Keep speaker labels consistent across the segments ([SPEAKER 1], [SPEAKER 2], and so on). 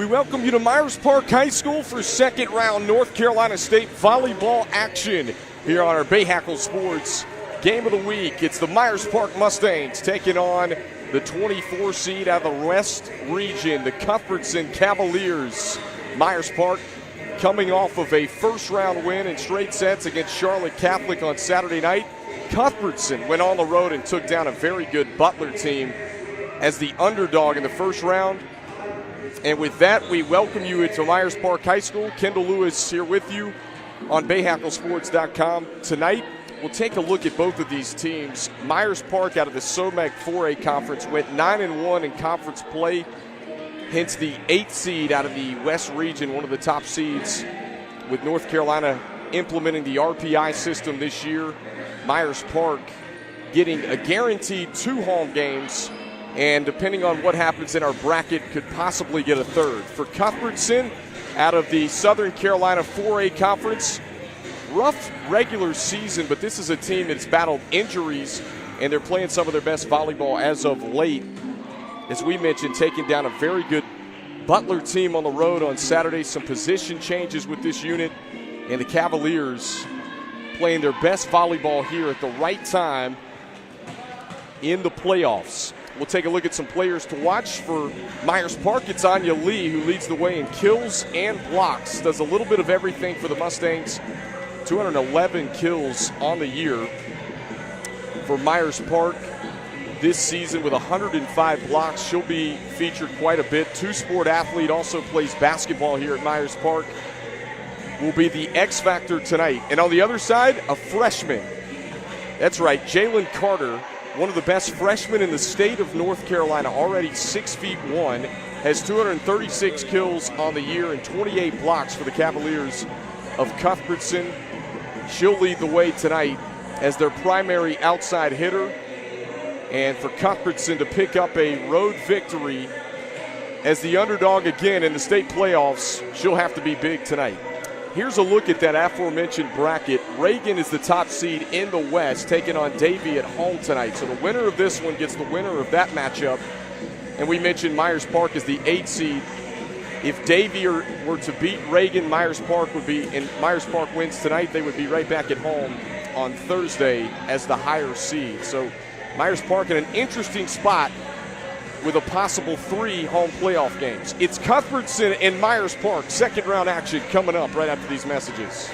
[SPEAKER 1] We welcome you to Myers Park High School for second round North Carolina State volleyball action here on our Bahakel Sports Game of the Week. It's the Myers Park Mustangs taking on the 24 seed out of the West region, the Cuthbertson Cavaliers. Myers Park coming off of a first round win in straight sets against Charlotte Catholic on Saturday night. Cuthbertson went on the road and took down a very good Butler team as the underdog in the first round. And with that, we welcome you to Myers Park High School. Kendall Lewis here with you on BahakelSports.com. Tonight, we'll take a look at both of these teams. Myers Park out of the SOMAC 4A conference went 9-1 in conference play, hence the 8th seed out of the West region, one of the top seeds, with North Carolina implementing the RPI system this year. Myers Park getting a guaranteed 2 home games, and depending on what happens in our bracket, could possibly get a third. For Cuthbertson, out of the Southern Carolina 4A conference, rough regular season, but this is a team that's battled injuries, and they're playing some of their best volleyball as of late. As we mentioned, taking down a very good Butler team on the road on Saturday. Some position changes with this unit, and the Cavaliers playing their best volleyball here at the right time in the playoffs. We'll take a look at some players to watch. For Myers Park, it's Anya Lee, who leads the way in kills and blocks. Does a little bit of everything for the Mustangs. 211 kills on the year for Myers Park this season with 105 blocks. She'll be featured quite a bit. Two-sport athlete, also plays basketball here at Myers Park. Will be the X factor tonight. And on the other side, a freshman. That's right, Jalen Carter, one of the best freshmen in the state of North Carolina, already 6'1", has 236 kills on the year and 28 blocks for the Cavaliers of Cuthbertson. She'll lead the way tonight as their primary outside hitter. And for Cuthbertson to pick up a road victory as the underdog again in the state playoffs, she'll have to be big tonight. Here's a look at that aforementioned bracket. Reagan is the top seed in the West, taking on Davie at home tonight. So the winner of this one gets the winner of that matchup. And we mentioned Myers Park is the 8th seed. If Davie were to beat Reagan, Myers Park would be, and Myers Park wins tonight, they would be right back at home on Thursday as the higher seed. So Myers Park in an interesting spot with a possible 3 home playoff games. It's Cuthbertson and Myers Park, second round action coming up right after these messages.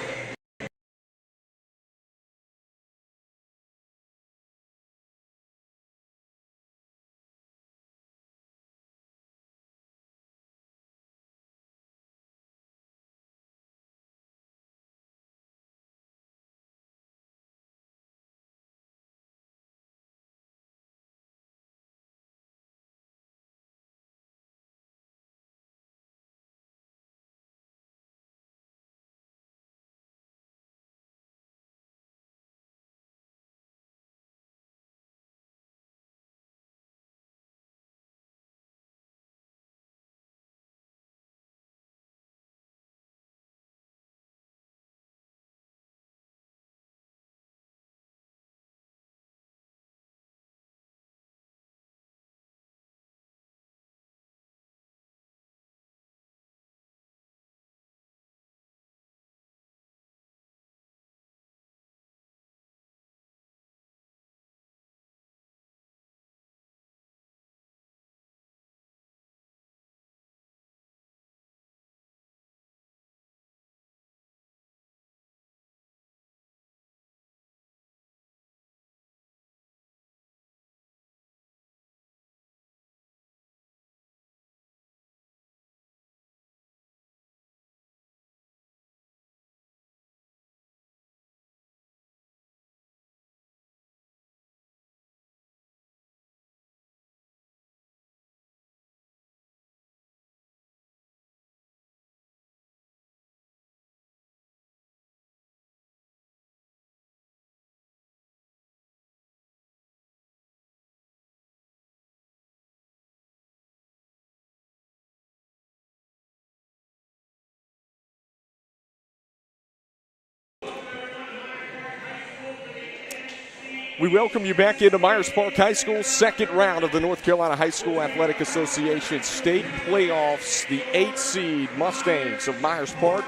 [SPEAKER 1] We welcome you back into Myers Park High School, second round of the North Carolina High School Athletic Association state playoffs. The 8th seed Mustangs of Myers Park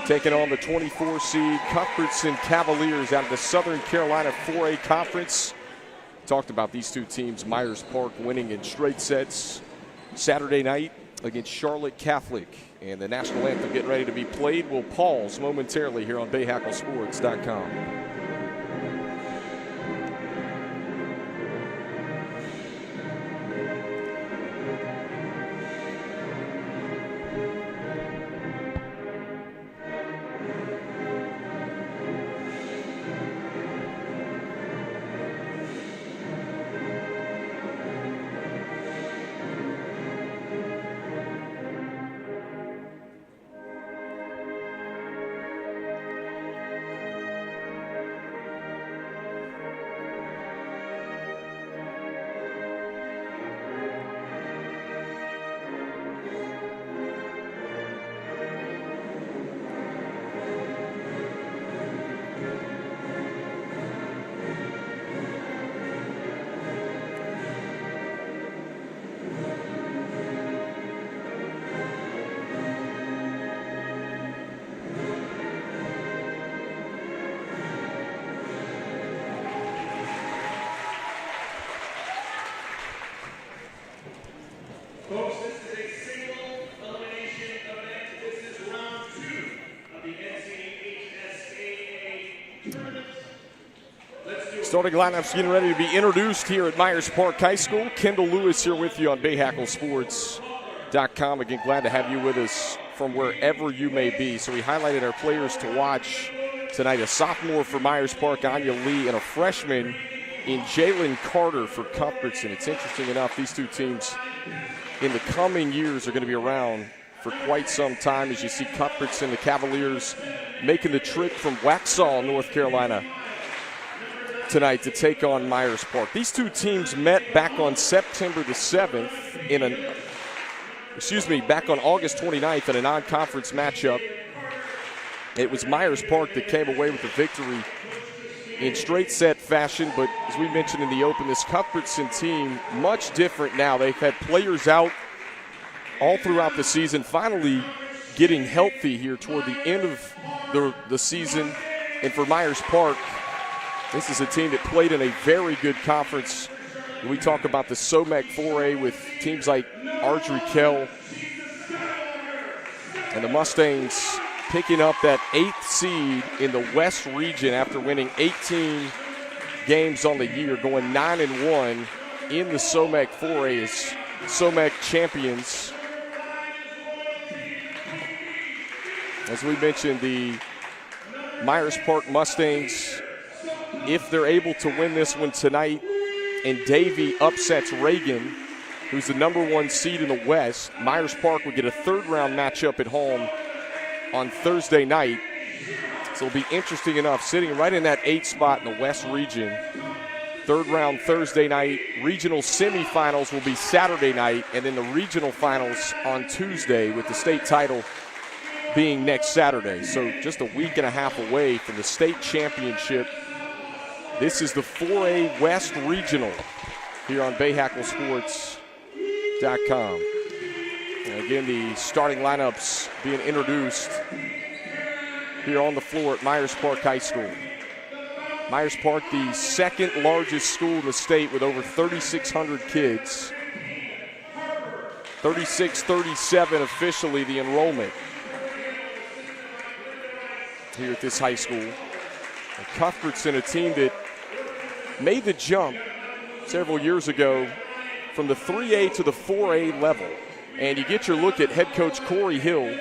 [SPEAKER 1] taking on the 24 seed Cuthbertson Cavaliers out of the Southern Carolina 4A Conference. Talked about these two teams, Myers Park winning in straight sets Saturday night against Charlotte Catholic. And the national anthem getting ready to be played. We'll pause momentarily here on BahakelSports.com.
[SPEAKER 2] Folks, this is a single elimination event. This is round 2 of the NCHSAA tournament.
[SPEAKER 1] Starting lineups getting ready to be introduced here at Myers Park High School. Kendall Lewis here with you on BahakelSports.com. Again, glad to have you with us from wherever you may be. So we highlighted our players to watch tonight. A sophomore for Myers Park, Anya Lee, and a freshman in Jalen Carter for Cuthbertson. It's interesting enough, these two teams in the coming years are going to be around for quite some time, as you see Cuthbertson, the Cavaliers, making the trip from Waxhaw, North Carolina, tonight to take on Myers Park. These two teams met back on September the 7th back on August 29th in a non-conference matchup. It was Myers Park that came away with the victory in straight set fashion, but as we mentioned in the open, this Cuthbertson team, much different now. They've had players out all throughout the season, finally getting healthy here toward the end of the season. And for Myers Park, this is a team that played in a very good conference. We talk about the SOMEC 4A with teams like Ardrey Kell and the Mustangs picking up that 8th seed in the West region after winning 18 games on the year, going 9-1 in the SOMEC 4A as SOMEC champions. As we mentioned, the Myers Park Mustangs, if they're able to win this one tonight and Davie upsets Reagan, who's the #1 seed in the West, Myers Park would get a third-round matchup at home on Thursday night. So it'll be interesting enough, sitting right in that 8th spot in the West region. Third round Thursday night. Regional semifinals will be Saturday night, and then the regional finals on Tuesday, with the state title being next Saturday. So just a week and a half away from the state championship. This is the 4A West Regional here on BahakelSports.com. And again, the starting lineups being introduced here on the floor at Myers Park High School. Myers Park, the second largest school in the state with over 3,600 kids. 36-37 officially the enrollment here at this high school. And Cuthbertson, a team that made the jump several years ago from the 3A to the 4A level. And you get your look at head coach Corey Hill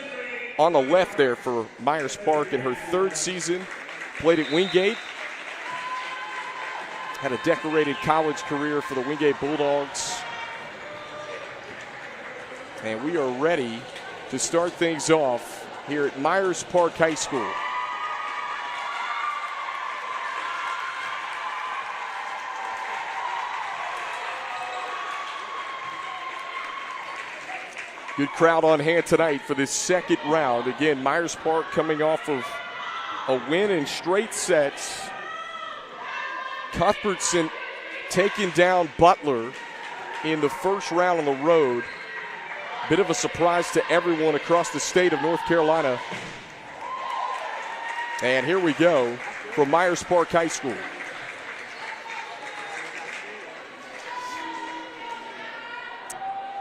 [SPEAKER 1] on the left there for Myers Park in her 3rd season. Played at Wingate. Had a decorated college career for the Wingate Bulldogs. And we are ready to start things off here at Myers Park High School. Good crowd on hand tonight for this second round. Again, Myers Park coming off of a win in straight sets. Cuthbertson taking down Butler in the first round on the road. Bit of a surprise to everyone across the state of North Carolina. And here we go from Myers Park High School.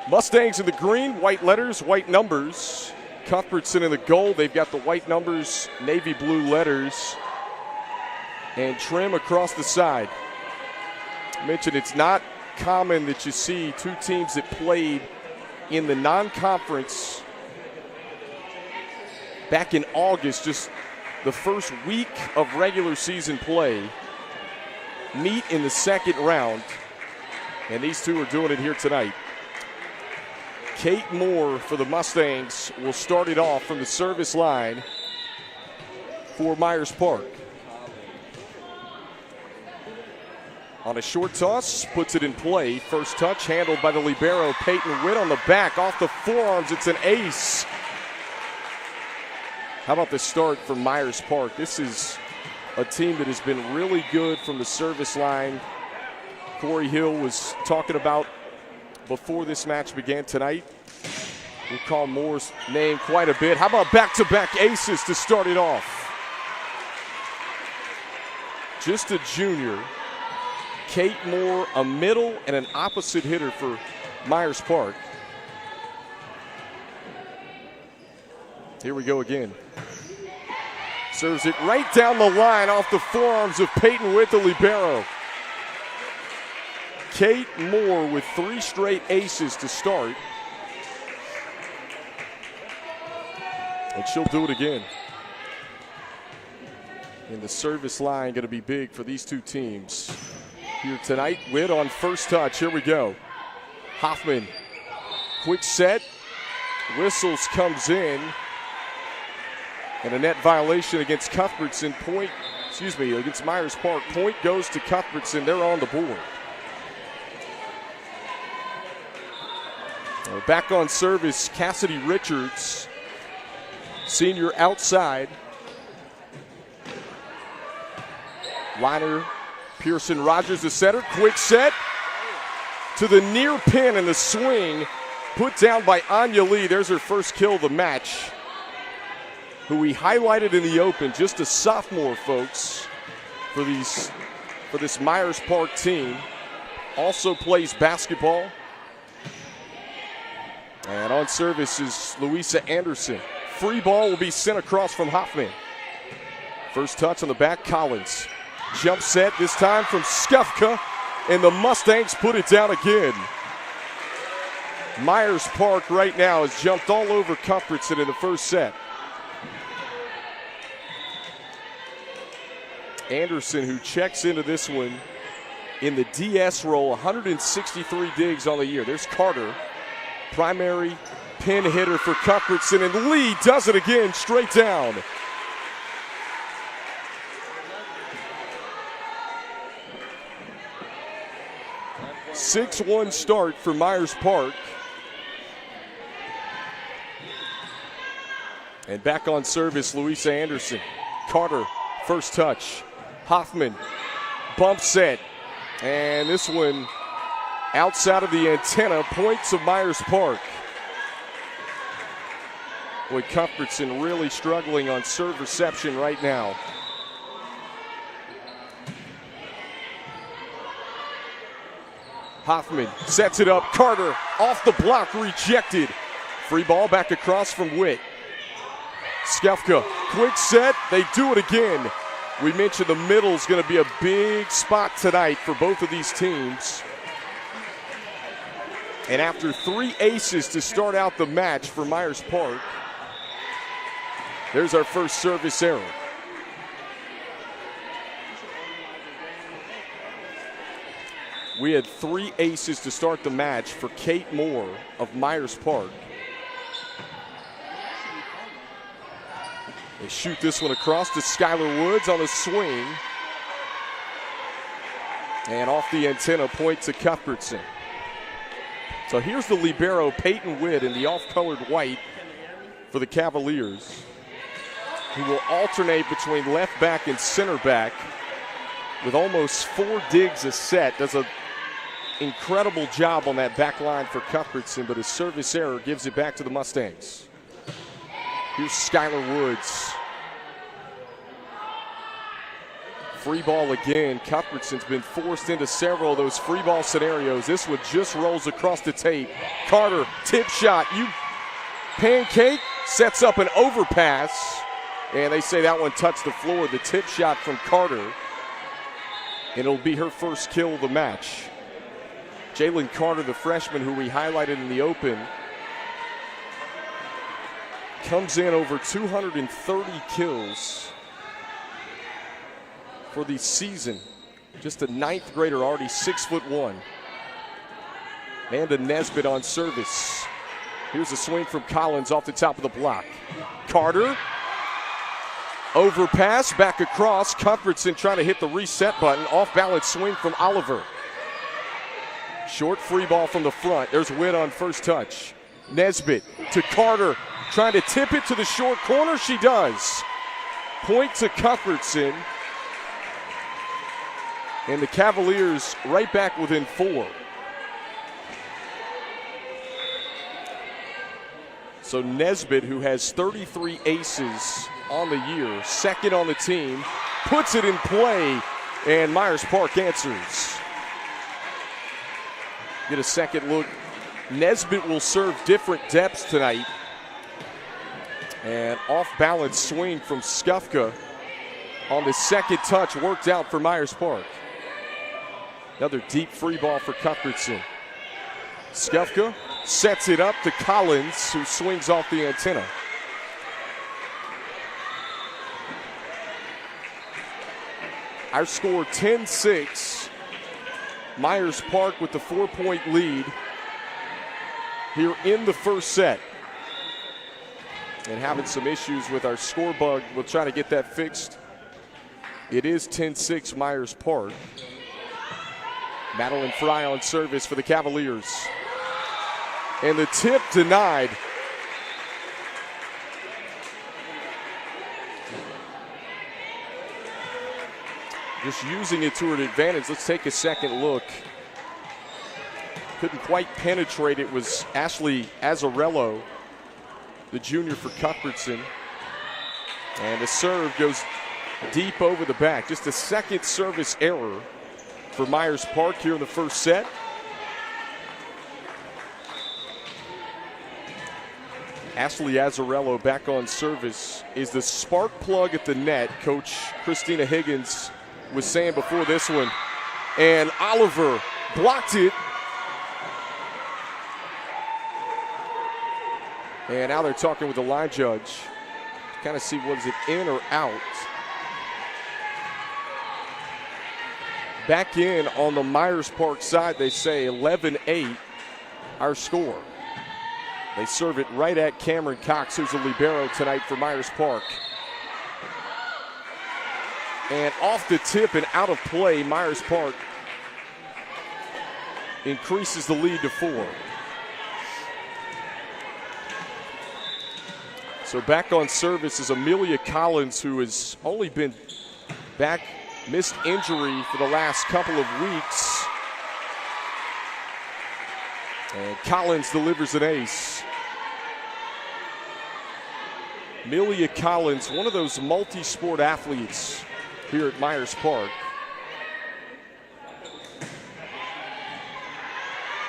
[SPEAKER 1] Mustangs in the green, white letters, white numbers. Cuthbertson in the gold. They've got the white numbers, navy blue letters, and trim across the side. I mentioned it's not common that you see two teams that played in the non-conference back in August, just the first week of regular season play, meet in the second round, and these two are doing it here tonight. Kate Moore for the Mustangs will start it off from the service line for Myers Park. On a short toss, puts it in play. First touch handled by the libero, Peyton Witt on the back. Off the forearms, it's an ace. How about the start for Myers Park? This is a team that has been really good from the service line. Corey Hill was talking about before this match began tonight. We'll call Moore's name quite a bit. How about back-to-back aces to start it off? Just a junior. Kate Moore, a middle and an opposite hitter for Myers Park. Here we go again. Serves it right down the line off the forearms of Peyton Witt, the libero. Kate Moore with 3 straight aces to start. And she'll do it again. And the service line going to be big for these two teams here tonight. Witt on first touch. Here we go. Hoffman, quick set. Whistles comes in. And a net violation against Cuthbertson. Against Myers Park. Point goes to Cuthbertson. They're on the board. Back on service, Cassidy Richards, senior outside. Liner, Pearson Rogers, the setter. Quick set to the near pin and the swing put down by Anya Lee. There's her first kill of the match, who we highlighted in the open. Just a sophomore, folks, for this Myers Park team. Also plays basketball. And on service is Louisa Anderson. Free ball will be sent across from Hoffman. First touch on the back, Collins. Jump set, this time from Skufka, and the Mustangs put it down again. Myers Park right now has jumped all over Cuthbertson in the first set. Anderson, who checks into this one in the DS role, 163 digs on the year. There's Carter. Primary pin hitter for Cuthbertson, and Lee does it again, straight down. A 6-1 start for Myers Park. And back on service, Louisa Anderson. Carter, first touch. Hoffman, bump set. And this one outside of the antenna, points of Myers Park. Boy, Cuthbertson really struggling on serve reception right now. Hoffman sets it up. Carter off the block, rejected. Free ball back across from Witt. Skefka, quick set. They do it again. We mentioned the middle's going to be a big spot tonight for both of these teams. And after 3 aces to start out the match for Myers Park, there's our first service error. We had 3 aces to start the match for Kate Moore of Myers Park. They shoot this one across to Skylar Woods on a swing. And off the antenna, point to Cuthbertson. So here's the libero, Peyton Witt, in the off-colored white for the Cavaliers, who will alternate between left back and center back. with almost 4 digs a set. Does an incredible job on that back line for Cuthbertson, but his service error gives it back to the Mustangs. Here's Skylar Woods. Free ball again. Cuthbertson's been forced into several of those free ball scenarios. This one just rolls across the tape. Carter, tip shot. Pancake sets up an overpass, and they say that one touched the floor. The tip shot from Carter, and it'll be her first kill of the match. Jalen Carter, the freshman who we highlighted in the open, comes in over 230 kills for the season. Just a 9th grader, already 6'1". Amanda Nesbitt on service. Here's a swing from Collins off the top of the block. Carter, overpass, back across. Cuthbertson trying to hit the reset button. Off balance swing from Oliver. Short free ball from the front. There's Witt on first touch. Nesbitt to Carter, trying to tip it to the short corner. She does. Point to Cuthbertson. And the Cavaliers right back within 4. So Nesbitt, who has 33 aces on the year, second on the team, puts it in play, and Myers Park answers. Get a second look. Nesbitt will serve different depths tonight. And off-balance swing from Skufka on the second touch worked out for Myers Park. Another deep free ball for Cuthbertson. Skufka sets it up to Collins, who swings off the antenna. Our score 10-6. Myers Park with the 4-point lead here in the first set. And having some issues with our score bug. We'll try to get that fixed. It is 10-6 Myers Park. Madeline Fry on service for the Cavaliers. And the tip denied. Just using it to her advantage. Let's take a second look. Couldn't quite penetrate. It was Ashley Azzarello, the junior for Cuthbertson. And the serve goes deep over the back. Just a second service error for Myers Park here in the first set. Ashley Azzarello back on service is the spark plug at the net. Coach Christina Higgins was saying before this one. And Oliver blocked it. And now they're talking with the line judge to kind of see was it in or out. Back in on the Myers Park side, they say 11-8 our score. They serve it right at Cameron Cox, who's a libero tonight for Myers Park. And off the tip and out of play, Myers Park increases the lead to 4. So back on service is Amelia Collins, who has only been back, missed injury for the last couple of weeks. And Collins delivers an ace. Amelia Collins, one of those multi-sport athletes here at Myers Park.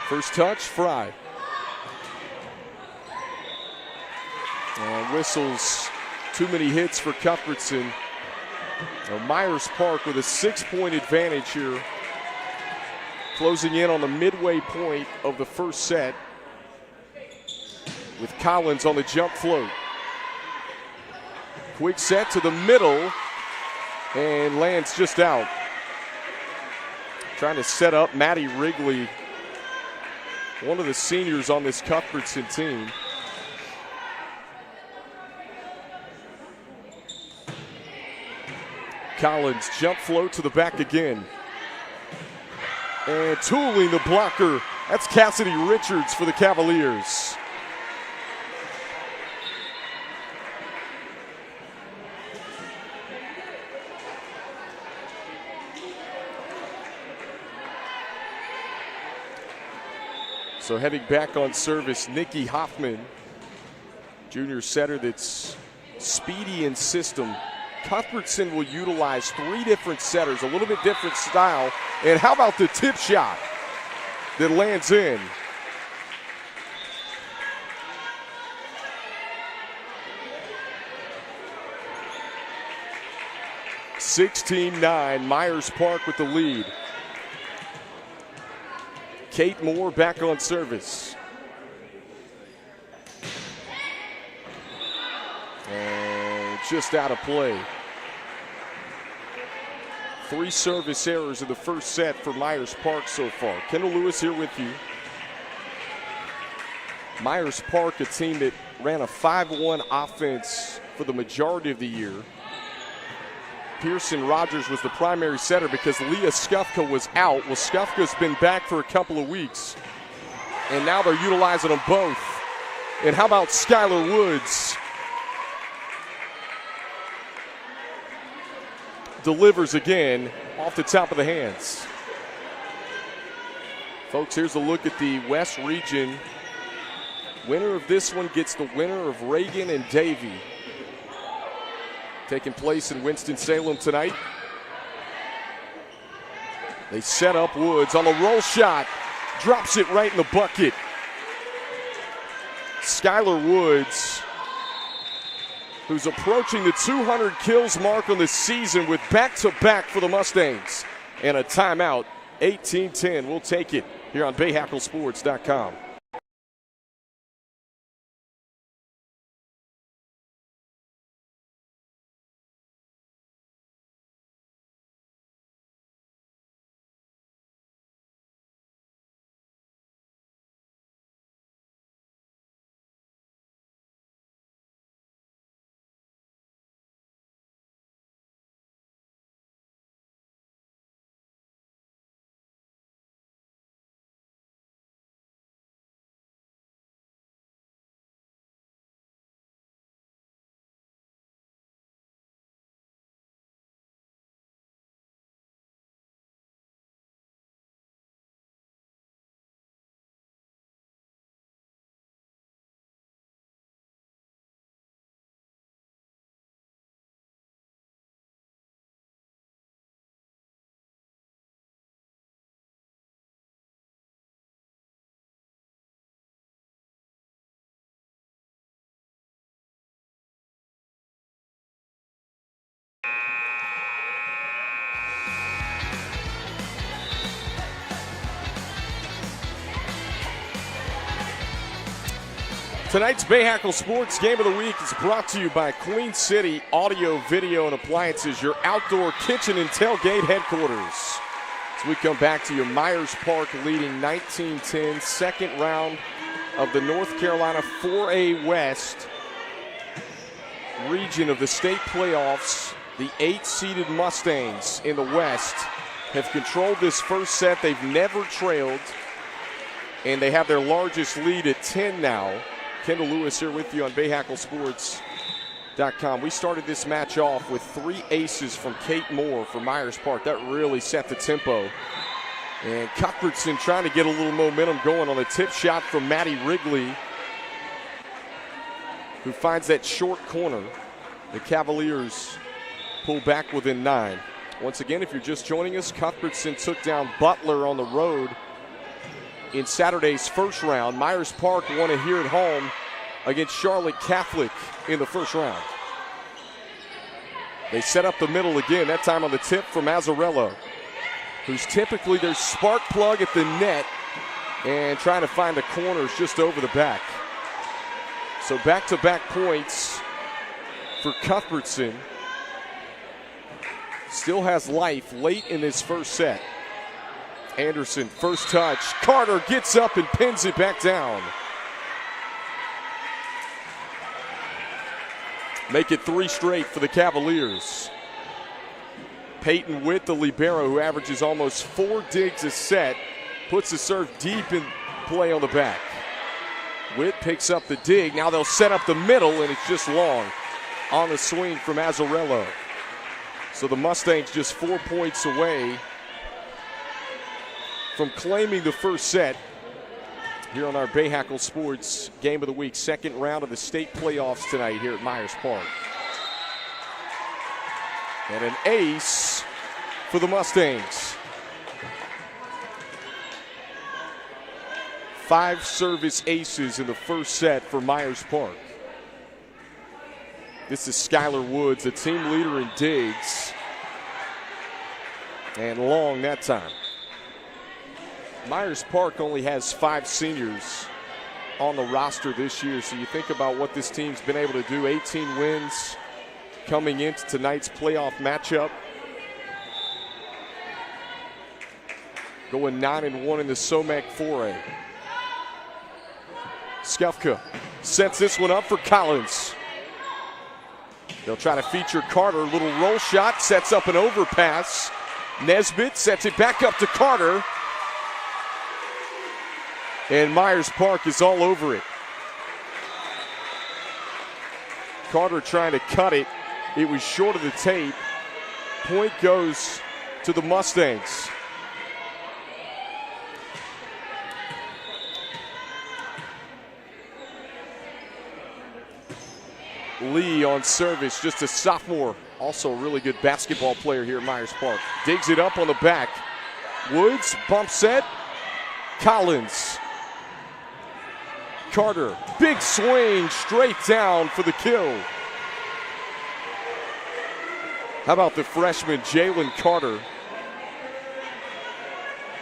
[SPEAKER 1] First touch, Fry. And whistles, too many hits for Cuthbertson. Now Myers Park with a 6-point advantage here, closing in on the midway point of the first set with Collins on the jump float. Quick set to the middle and lands just out. Trying to set up Maddie Wrigley, one of the seniors on this Cuthbertson team. Collins jump float to the back again. And tooling the blocker. That's Cassidy Richards for the Cavaliers. So heading back on service, Nikki Hoffman, junior setter that's speedy in system. Cuthbertson will utilize 3 different setters, a little bit different style. And how about the tip shot that lands in? (16-9), Myers Park with the lead. Kate Moore back on service. And just out of play. 3 service errors in the first set for Myers Park so far. Kendall Lewis here with you. Myers Park, a team that ran a 5-1 offense for the majority of the year. Pearson Rogers was the primary setter because Leah Skufka was out. Well, Skufka's been back for a couple of weeks, and now they're utilizing them both. And how about Skylar Woods? Delivers again off the top of the hands. Folks, here's a look at the West region. Winner of this one gets the winner of Reagan and Davie. Taking place in Winston-Salem tonight. They set up Woods on the roll shot. Drops it right in the bucket. Skylar Woods, who's approaching the 200 kills mark on the season with back-to-back for the Mustangs. And a timeout, 18-10. We'll take it here on BahakelSports.com. Tonight's Bahakel Sports Game of the Week is brought to you by Queen City Audio, Video, and Appliances, your outdoor kitchen and tailgate headquarters. As we come back to you, Myers Park leading 19-10, second round of the North Carolina 4A West region of the state playoffs. The 8-seeded Mustangs in the West have controlled this first set. They've never trailed, and they have their largest lead at 10 now. Kendall Lewis here with you on BahakelSports.com. We started this match off with 3 aces from Kate Moore for Myers Park. That really set the tempo. And Cuthbertson trying to get a little momentum going on the tip shot from Maddie Wrigley, who finds that short corner. The Cavaliers pull back within 9. Once again, if you're just joining us, Cuthbertson took down Butler on the road in Saturday's first round. Myers Park won it here at home against Charlotte Catholic in the first round. They set up the middle again, that time on the tip from Mazzarello, who's typically their spark plug at the net and trying to find the corners just over the back. So back-to-back points for Cuthbertson. Still has life late in this first set. Anderson, first touch. Carter gets up and pins it back down. Make it 3 straight for the Cavaliers. Peyton Witt, the libero, who averages almost 4 digs a set, puts the serve deep in play on the back. Witt picks up the dig. Now they'll set up the middle, and it's just long on the swing from Mazzarello. So the Mustangs just 4 points away from claiming the first set here on our Bahakel Sports Game of the Week. Second round of the state playoffs tonight here at Myers Park. And an ace for the Mustangs. 5 service aces in the first set for Myers Park. This is Skylar Woods, the team leader in digs. And long that time. Myers Park only has 5 seniors on the roster this year, so you think about what this team's been able to do. 18 wins coming into tonight's playoff matchup. Going 9-1 in the SOMAC 4A. Skufka sets this one up for Collins. They'll try to feature Carter. Little roll shot, sets up an overpass. Nesbitt sets it back up to Carter. And Myers Park is all over it. Carter trying to cut it. It was short of the tape. Point goes to the Mustangs. Lee on service, just a sophomore. Also a really good basketball player here at Myers Park. Digs it up on the back. Woods, bump set. Collins. Carter, big swing, straight down for the kill. How about the freshman, Jalen Carter?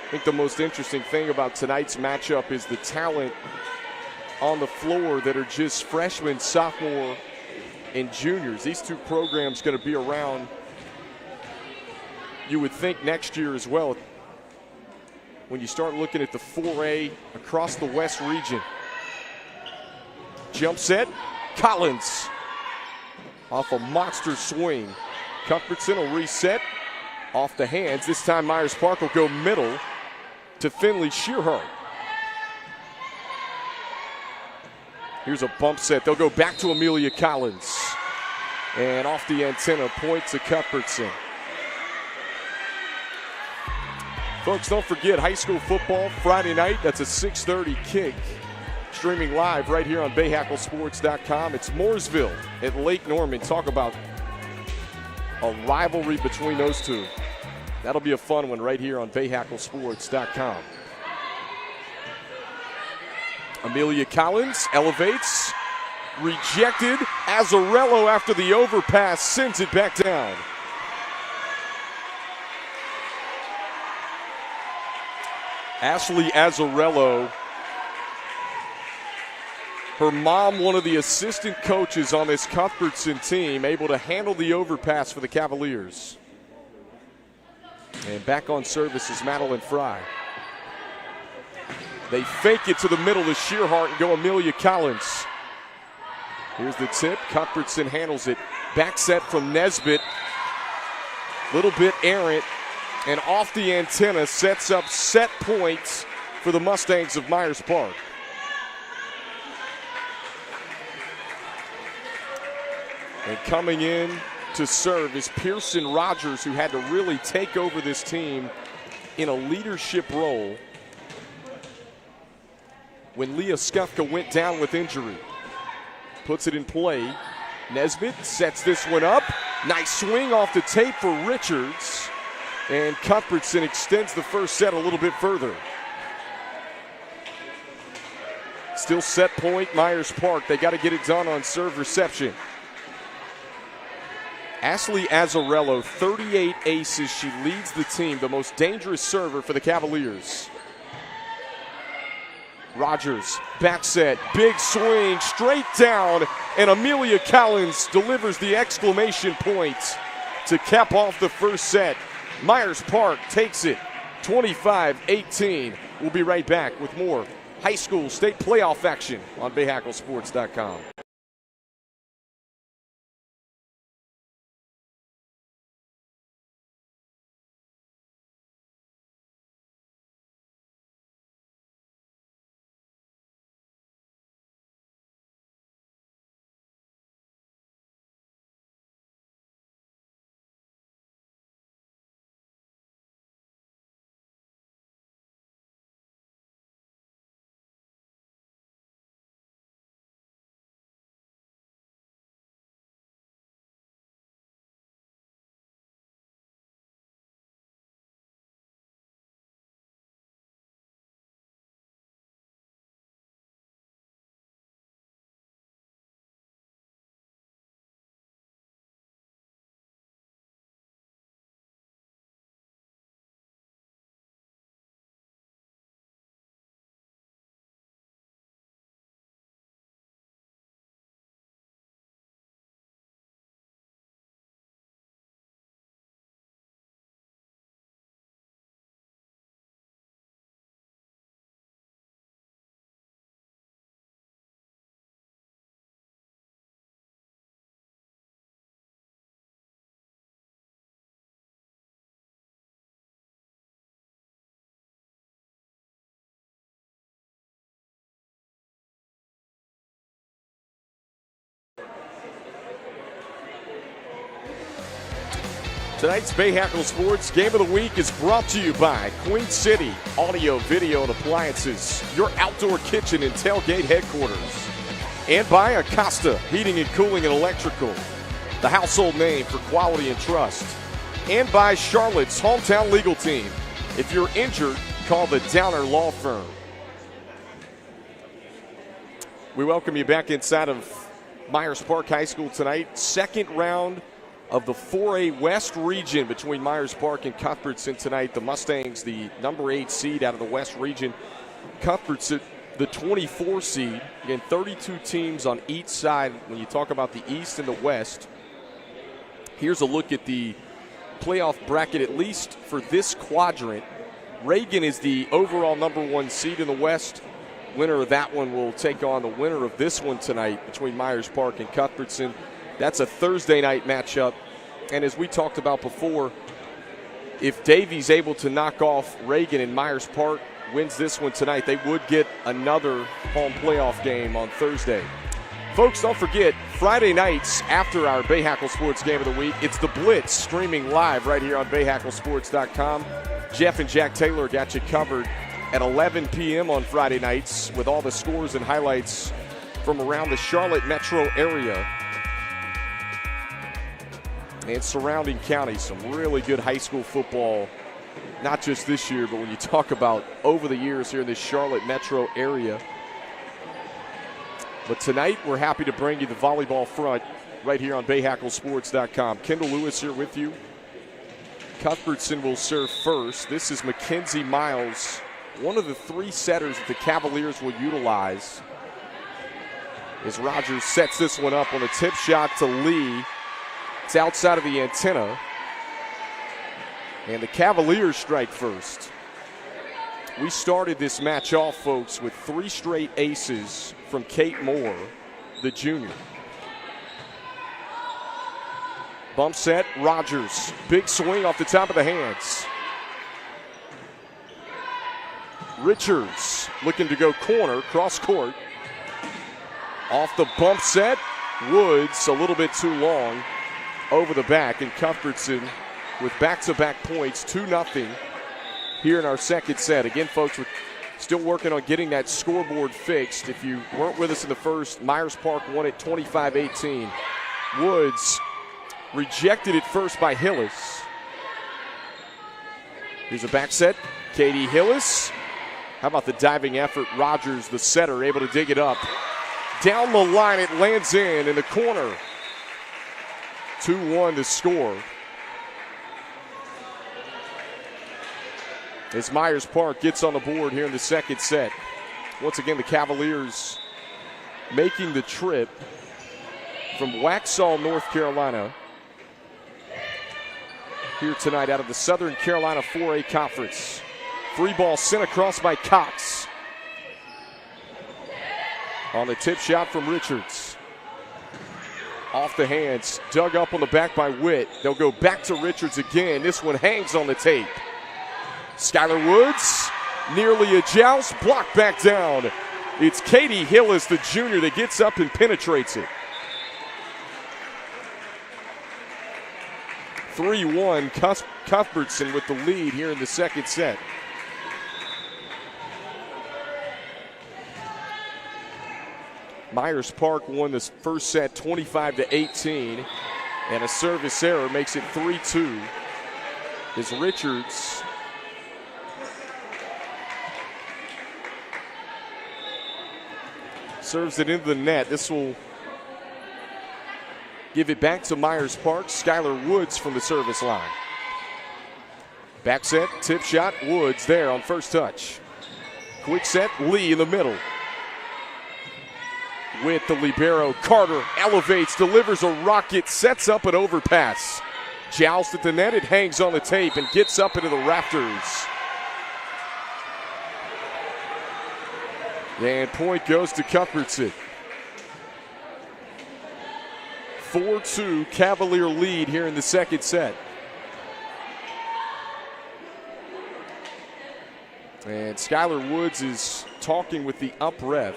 [SPEAKER 1] I think the most interesting thing about tonight's matchup is the talent on the floor that are just freshmen, sophomore, and juniors. These two programs going to be around, you would think, next year as well. When you start looking at the 4A across the West region. Jump set, Collins off a monster swing. Cuthbertson will reset off the hands. This time Myers Park will go middle to Finley Shearhart. Here's a bump set. They'll go back to Amelia Collins. And off the antenna, point to Cuthbertson. Folks, don't forget high school football Friday night. That's a 6:30 kick. Streaming live right here on BahakelSports.com. It's Mooresville at Lake Norman. Talk about a rivalry between those two. That'll be a fun one right here on BahakelSports.com. Amelia Collins elevates. Rejected. Azzarello after the overpass sends it back down. Ashley Azzarello. Her mom, one of the assistant coaches on this Cuthbertson team, able to handle the overpass for the Cavaliers. And back on service is Madeline Fry. They fake it to the middle to Shearhart and go Amelia Collins. Here's the tip. Cuthbertson handles it. Back set from Nesbitt. Little bit errant. And off the antenna sets up set points for the Mustangs of Myers Park. And coming in to serve is Pearson Rogers, who had to really take over this team in a leadership role when Leah Skufka went down with injury. Puts it in play. Nesbitt sets this one up. Nice swing off the tape for Richards. And Cuthbertson extends the first set a little bit further. Still set point, Myers Park. They got to get it done on serve reception. Ashley Azzarello, 38 aces. She leads the team, the most dangerous server for the Cavaliers. Rogers, back set, big swing, straight down, and Amelia Collins delivers the exclamation point to cap off the first set. Myers Park takes it 25-18. We'll be right back with more high school state playoff action on BahakelSports.com. Tonight's Bahakel Sports Game of the Week is brought to you by Queen City Audio, Video, and Appliances, your outdoor kitchen and tailgate headquarters. And by Acosta Heating and Cooling and Electrical, the household name for quality and trust. And by Charlotte's hometown legal team. If you're injured, call the Downer Law Firm. We welcome you back inside of Myers Park High School tonight. Second round of the 4A West region between Myers Park and Cuthbertson tonight. The Mustangs, the number 8 seed out of the West region. Cuthbertson, the 24 seed. Again, 32 teams on each side when you talk about the East and the West. Here's a look at the playoff bracket, at least for this quadrant. Reagan is the overall number 1 seed in the West. Winner of that one will take on the winner of this one tonight between Myers Park and Cuthbertson. That's a Thursday night matchup. And as we talked about before, if Davies able to knock off Reagan and Myers Park wins this one tonight, they would get another home playoff game on Thursday. Folks, don't forget, Friday nights after our Bahakel Sports Game of the Week, it's the Blitz streaming live right here on BahakelSports.com. Jeff and Jack Taylor got you covered at 11 p.m. on Friday nights with all the scores and highlights from around the Charlotte metro area and surrounding counties. Some really good high school football, not just this year, but when you talk about over the years here in the Charlotte metro area. But tonight, we're happy to bring you the volleyball front right here on BahakelSports.com. Kendall Lewis here with you. Cuthbertson will serve first. This is Mackenzie Miles, one of the 3 setters that the Cavaliers will utilize. As Rogers sets this one up on a tip shot to Lee. It's outside of the antenna. And the Cavaliers strike first. We started this match off, folks, with 3 straight aces from Kate Moore, the junior. Bump set, Rogers. Big swing off the top of the hands. Richards looking to go corner, cross court. Off the bump set, Woods a little bit too long over the back, and Cuthbertson with back-to-back points, 2-0 here in our second set. Again, folks, we're still working on getting that scoreboard fixed. If you weren't with us in the first, Myers Park won it 25-18. Woods rejected it first by Hillis. Here's a back set, Katie Hillis. How about the diving effort? Rogers, the setter, able to dig it up. Down the line, it lands in the corner. 2-1 to score. As Myers Park gets on the board here in the second set. Once again, the Cavaliers making the trip from Waxhaw, North Carolina, here tonight out of the Southern Carolina 4A Conference. Free ball sent across by Cox. On the tip shot from Richards. Off the hands, dug up on the back by Witt. They'll go back to Richards again. This one hangs on the tape. Skylar Woods, nearly a joust, blocked back down. It's Katie Hillis, the junior, that gets up and penetrates it. 3-1, Cuthbertson with the lead here in the second set. Myers Park won this first set 25-18, and a service error makes it 3-2. As Richards serves it into the net. This will give it back to Myers Park. Skylar Woods from the service line. Back set, tip shot, Woods there on first touch. Quick set, Lee in the middle. With the libero, Carter elevates, delivers a rocket, sets up an overpass. Joust at the net, it hangs on the tape and gets up into the rafters. And point goes to Cuthbertson. 4-2 Cavalier lead here in the second set. And Skylar Woods is talking with the up ref.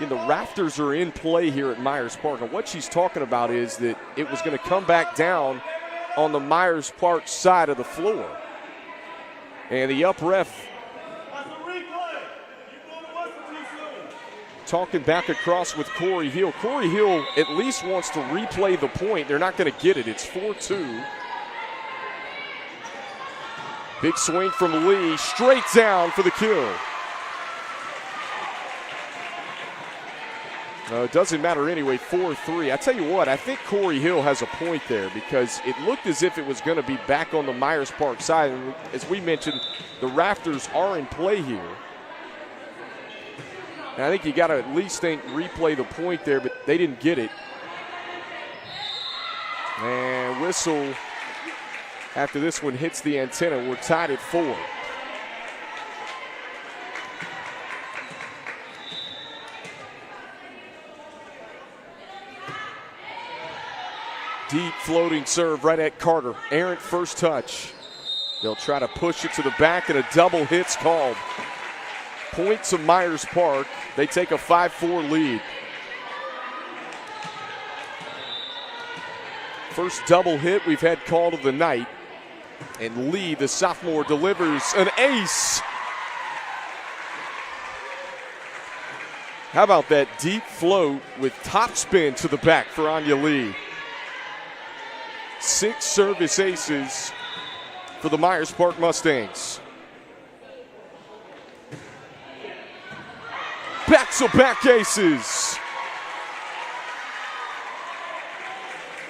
[SPEAKER 1] The rafters are in play here at Myers Park. And what she's talking about is that it was going to come back down on the Myers Park side of the floor. And the up ref talking back across with Corey Hill. Corey Hill at least wants to replay the point. They're not going to get it. It's 4-2. Big swing from Lee, straight down for the kill. It doesn't matter anyway, 4-3. I tell you what, I think Corey Hill has a point there because it looked as if it was going to be back on the Myers Park side. And as we mentioned, the rafters are in play here. And I think you got to at least replay the point there, but they didn't get it. And whistle after this one hits the antenna. We're tied at 4. Deep floating serve right at Carter. Errant first touch. They'll try to push it to the back, and a double hit's called. Points of Myers Park. They take a 5-4 lead. First double hit we've had called of the night. And Lee, the sophomore, delivers an ace. How about that deep float with topspin to the back for Anya Lee? 6 service aces for the Myers Park Mustangs. Back-to-back aces.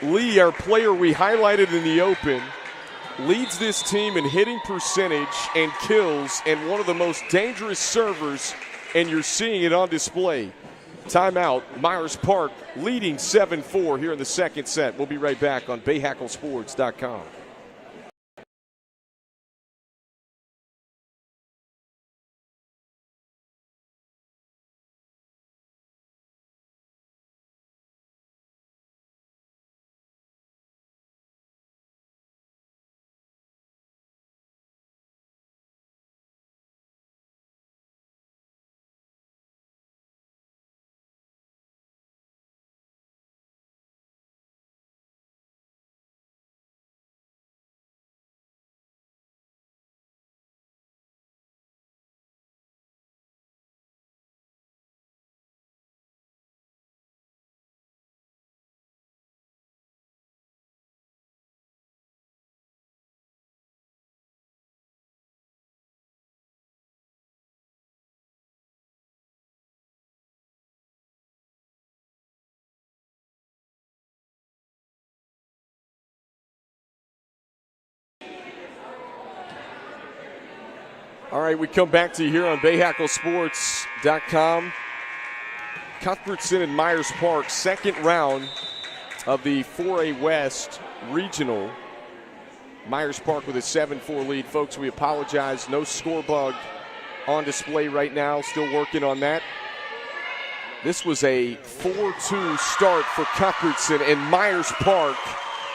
[SPEAKER 1] Lee, our player we highlighted in the open, leads this team in hitting percentage and kills, and one of the most dangerous servers, and you're seeing it on display. Timeout, Myers Park leading 7-4 here in the second set. We'll be right back on BahakelSports.com. All right, we come back to you here on BahakelSports.com. Cuthbertson and Myers Park, second round of the 4A West Regional. Myers Park with a 7-4 lead. Folks, we apologize. No score bug on display right now. Still working on that. This was a 4-2 start for Cuthbertson, and Myers Park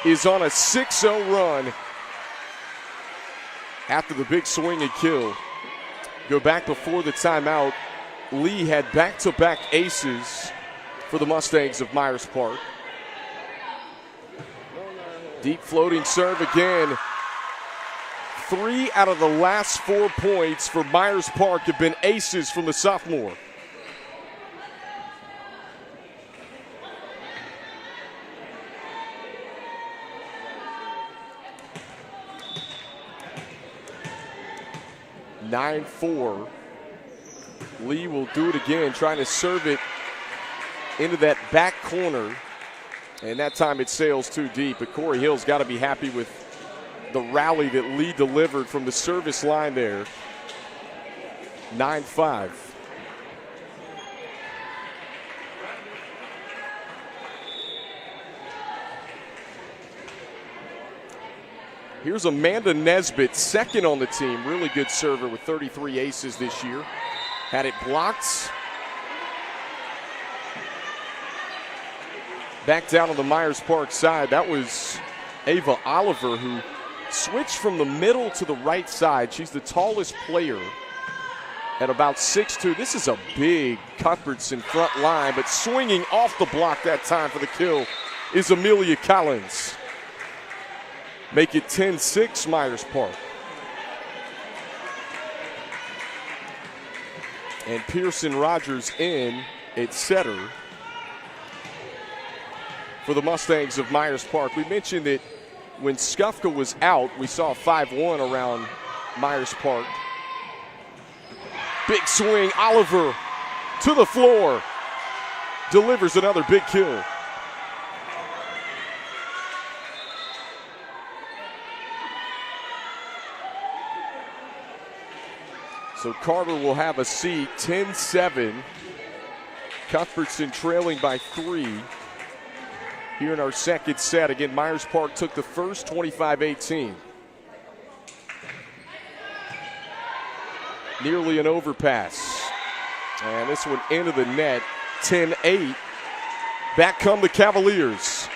[SPEAKER 1] is on a 6-0 run after the big swing and kill. Go back before the timeout. Lee had back-to-back aces for the Mustangs of Myers Park. Deep floating serve again. 3 out of the last 4 points for Myers Park have been aces from the sophomore. (9-4). Lee will do it again, trying to serve it into that back corner. And that time it sails too deep. But Corey Hill's got to be happy with the rally that Lee delivered from the service line there. 9-5. Here's Amanda Nesbitt, second on the team. Really good server with 33 aces this year. Had it blocked. Back down on the Myers Park side. That was Ava Oliver, who switched from the middle to the right side. She's the tallest player at about 6'2". This is a big Cuthbertson front line, but swinging off the block that time for the kill is Amelia Collins. make it 10-6 Myers Park. And Pearson Rogers in at setter for the Mustangs of Myers Park. We mentioned that when Skufka was out, we saw a 5-1 around Myers Park. Big swing, Oliver to the floor. Delivers another big kill. So Carter will have a seat, 10-7. Cuthbertson trailing by 3 here in our second set. Again, Myers Park took the first, 25-18. Nearly an overpass. And this one into the net, 10-8. Back come the Cavaliers.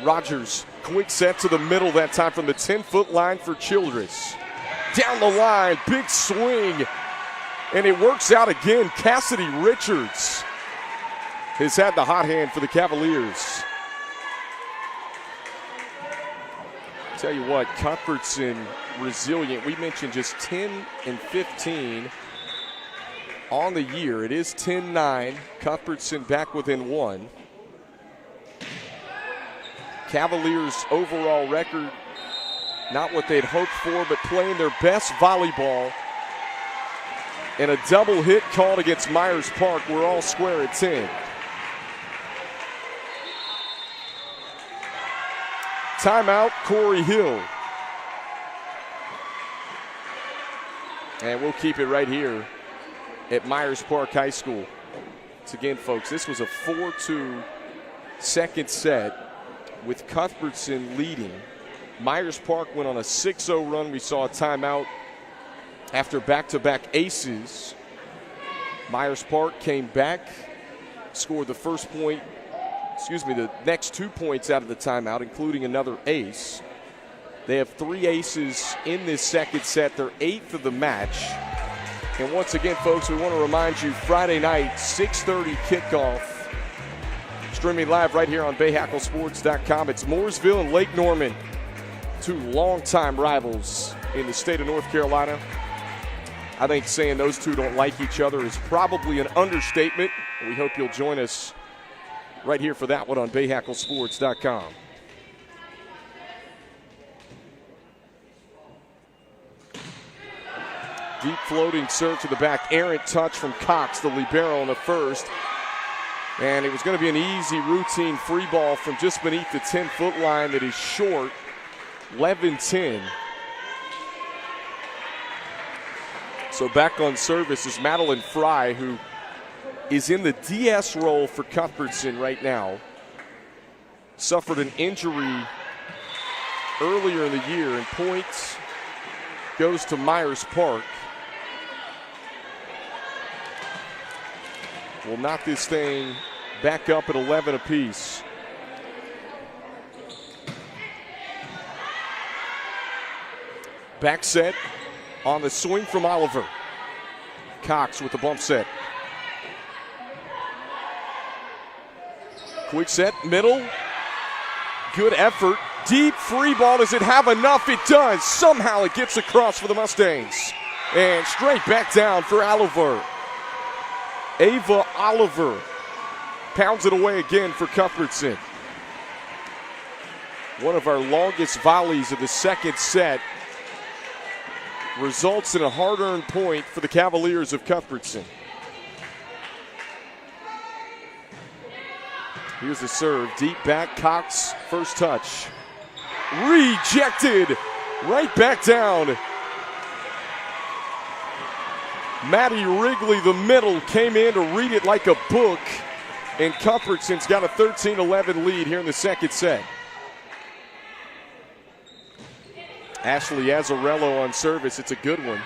[SPEAKER 1] Rogers, quick set to the middle that time from the 10-foot line for Childress. Down the line, big swing, and it works out again. Cassidy Richards has had the hot hand for the Cavaliers. Tell you what, Cuthbertson resilient. We mentioned just 10 and 15 on the year. It is 10-9. Cuthbertson back within 1. Cavaliers' overall record, not what they'd hoped for, but playing their best volleyball. And a double hit called against Myers Park. We're all square at 10. Timeout, Corey Hill. And we'll keep it right here at Myers Park High School. Once again, folks, this was a 4-2 second set with Cuthbertson leading. Myers Park went on a 6-0 run. We saw a timeout after back-to-back aces. Myers Park came back, scored the first point, the next 2 points out of the timeout, including another ace. They have 3 aces in this second set, their 8th of the match. And once again, folks, we want to remind you, Friday night, 6:30 kickoff. Streaming live right here on BahakelSports.com. It's Mooresville and Lake Norman, 2 longtime rivals in the state of North Carolina. I think saying those 2 don't like each other is probably an understatement. We hope you'll join us right here for that one on BahakelSports.com. Deep floating serve to the back. Errant touch from Cox, the libero in the first. And it was going to be an easy routine free ball from just beneath the 10-foot line that is short, 11-10. So back on service is Madeline Fry, who is in the DS role for Cuthbertson right now. Suffered an injury earlier in the year, and points goes to Myers Park. We'll knock this thing back up at 11 apiece. Back set on the swing from Oliver. Cox with the bump set. Quick set, middle. Good effort. Deep free ball. Does it have enough? It does. Somehow it gets across for the Mustangs. And straight back down for Oliver. Ava Oliver pounds it away again for Cuthbertson. One of our longest volleys of the second set results in a hard-earned point for the Cavaliers of Cuthbertson. Here's the serve, deep back, Cox, first touch. Rejected, right back down. Maddie Wrigley, the middle, came in to read it like a book, and Cuthbertson's got a 13-11 lead here in the second set. Ashley Azzarello on service. It's a good one.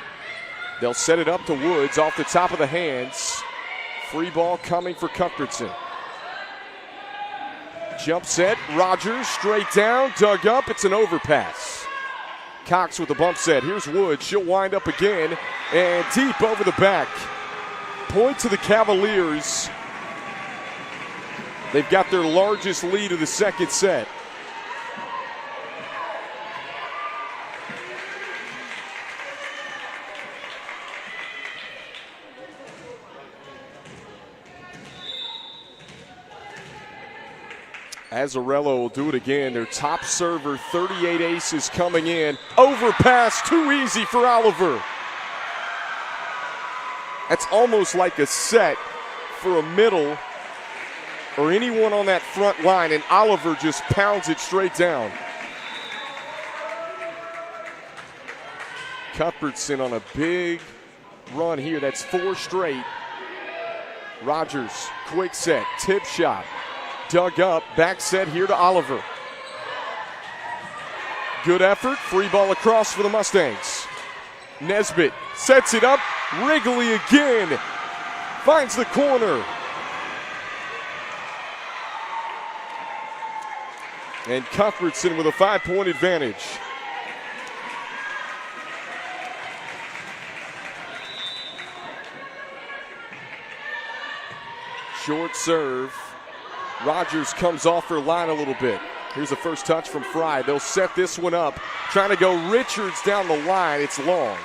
[SPEAKER 1] They'll set it up to Woods off the top of the hands. Free ball coming for Cuthbertson. Jump set, Rogers straight down, dug up. It's an overpass. Cox with the bump set. Here's Wood. She'll wind up again and deep over the back. Point to the Cavaliers. They've got their largest lead of the second set. Azzarello will do it again. Their top server, 38 aces coming in. Overpass, too easy for Oliver. That's almost like a set for a middle or anyone on that front line, and Oliver just pounds it straight down. Cuthbertson on a big run here. That's 4 straight. Rogers, quick set, tip shot. Dug up, back set here to Oliver. Good effort, free ball across for the Mustangs. Nesbitt sets it up, Wrigley again, finds the corner. And Cuthbertson with a 5-point advantage. Short serve. Rogers comes off her line a little bit. Here's the first touch from Fry. They'll set this one up. Trying to go Richards down the line. It's long.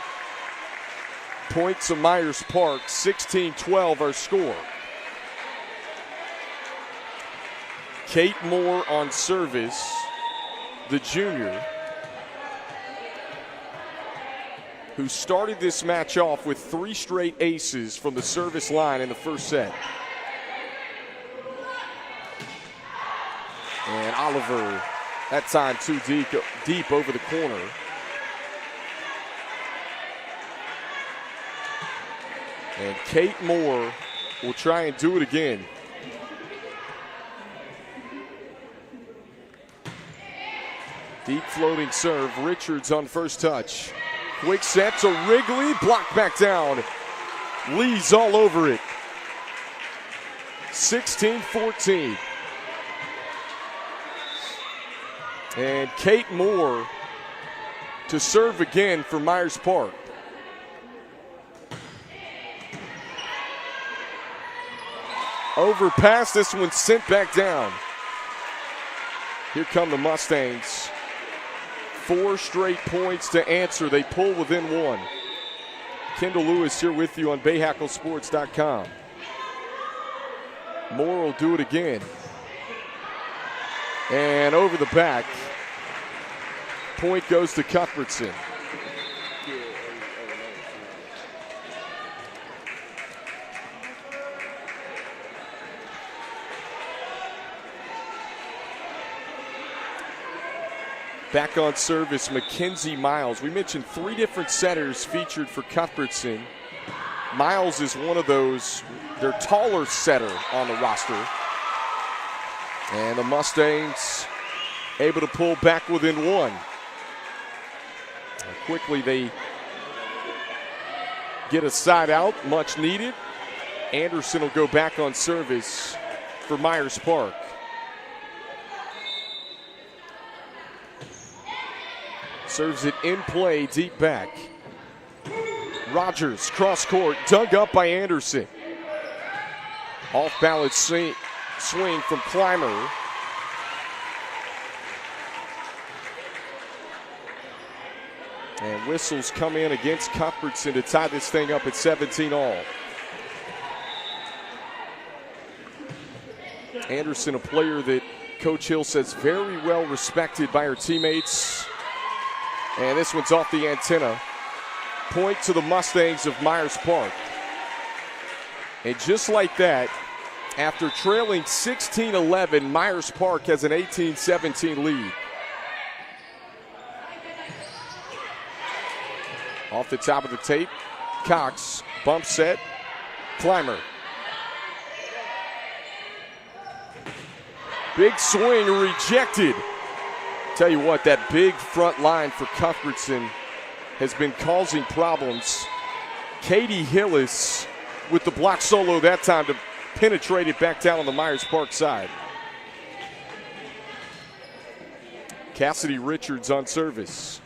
[SPEAKER 1] Point to Myers Park. 16-12 our score. Kate Moore on service. The junior, who started this match off with 3 straight aces from the service line in the first set. And Oliver, that time too deep over the corner. And Kate Moore will try and do it again. Deep floating serve, Richards on first touch. Quick set to Wrigley, blocked back down. Lee's all over it. 16-14. And Kate Moore to serve again for Myers Park. Overpass, this one sent back down. Here come the Mustangs. 4 straight points to answer. They pull within 1. Kendall Lewis here with you on BahakelSports.com. Moore will do it again. And over the back. Point goes to Cuthbertson. Back on service, Mackenzie Miles. We mentioned 3 different setters featured for Cuthbertson. Miles is one of those, their taller setter on the roster. And the Mustangs able to pull back within 1. Quickly they get a side out, much needed. Anderson will go back on service for Myers Park. Serves it in play, deep back. Rogers, cross court, dug up by Anderson. Off balance swing from Clymer. And whistles come in against Cuthbertson to tie this thing up at 17 all. Anderson, a player that Coach Hill says very well respected by her teammates. And this one's off the antenna. Point to the Mustangs of Myers Park. And just like that, after trailing 16-11, Myers Park has an 18-17 lead. Off the top of the tape, Cox, bump set, Clymer. Big swing rejected. Tell you what, that big front line for Cuthbertson has been causing problems. Katie Hillis with the block solo that time to penetrate it back down on the Myers Park side. Cassidy Richards on service.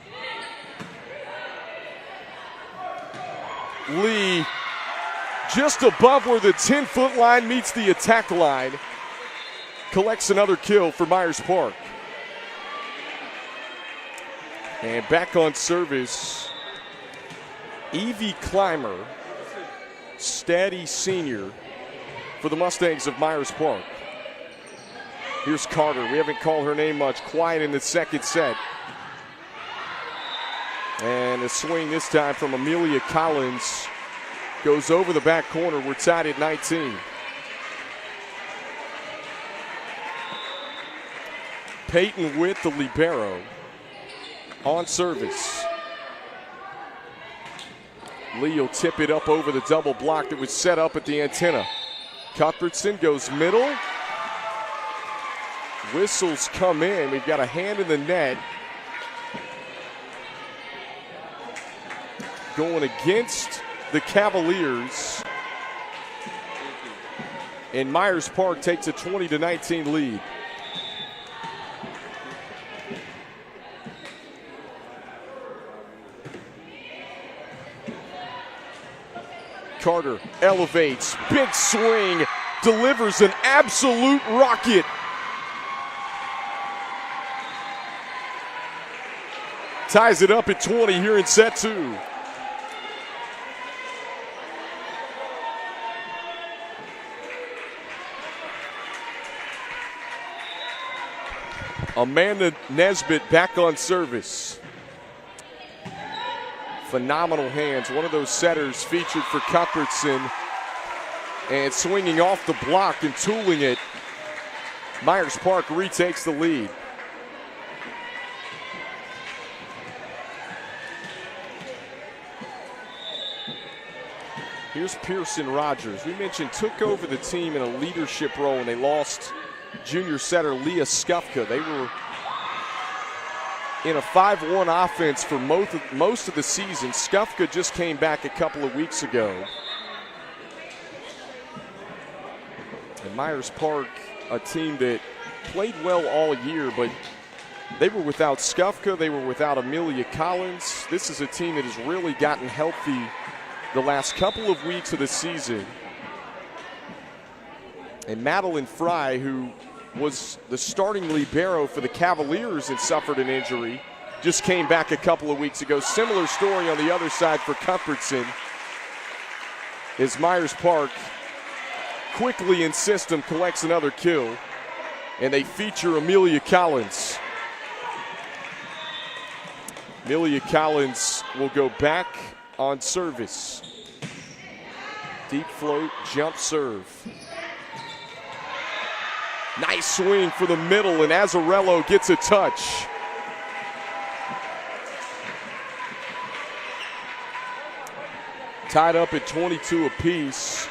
[SPEAKER 1] Lee just above where the 10-foot line meets the attack line. Collects another kill for Myers Park. And back on service, Evie Clymer, steady senior for the Mustangs of Myers Park. Here's Carter. We haven't called her name much. Quiet in the second set. And a swing this time from Amelia Collins goes over the back corner. We're tied at 19. Peyton Witt, the libero, on service. Lee will tip it up over the double block that was set up at the antenna. Cuthbertson goes middle. Whistles come in. We've got a hand in the net. Going against the Cavaliers. And Myers Park takes a 20-19 lead. Carter elevates, big swing, delivers an absolute rocket. Ties it up at 20 here in set two. Amanda Nesbitt back on service. Phenomenal hands. One of those setters featured for Cuthbertson. And swinging off the block and tooling it. Myers Park retakes the lead. Here's Pearson Rogers. We mentioned took over the team in a leadership role when they lost junior setter Leah Skufka. They were in a 5-1 offense for most of the season. Skufka just came back a couple of weeks ago. And Myers Park, a team that played well all year, but they were without Skufka, they were without Amelia Collins. This is a team that has really gotten healthy the last couple of weeks of the season. And Madeline Fry, who was the starting libero for the Cavaliers and suffered an injury, just came back a couple of weeks ago. Similar story on the other side for Cuthbertson, as Myers Park quickly in system collects another kill, and they feature Amelia Collins. Amelia Collins will go back on service. Deep float, jump serve. Nice swing for the middle, and Azzarello gets a touch. Tied up at 22 apiece.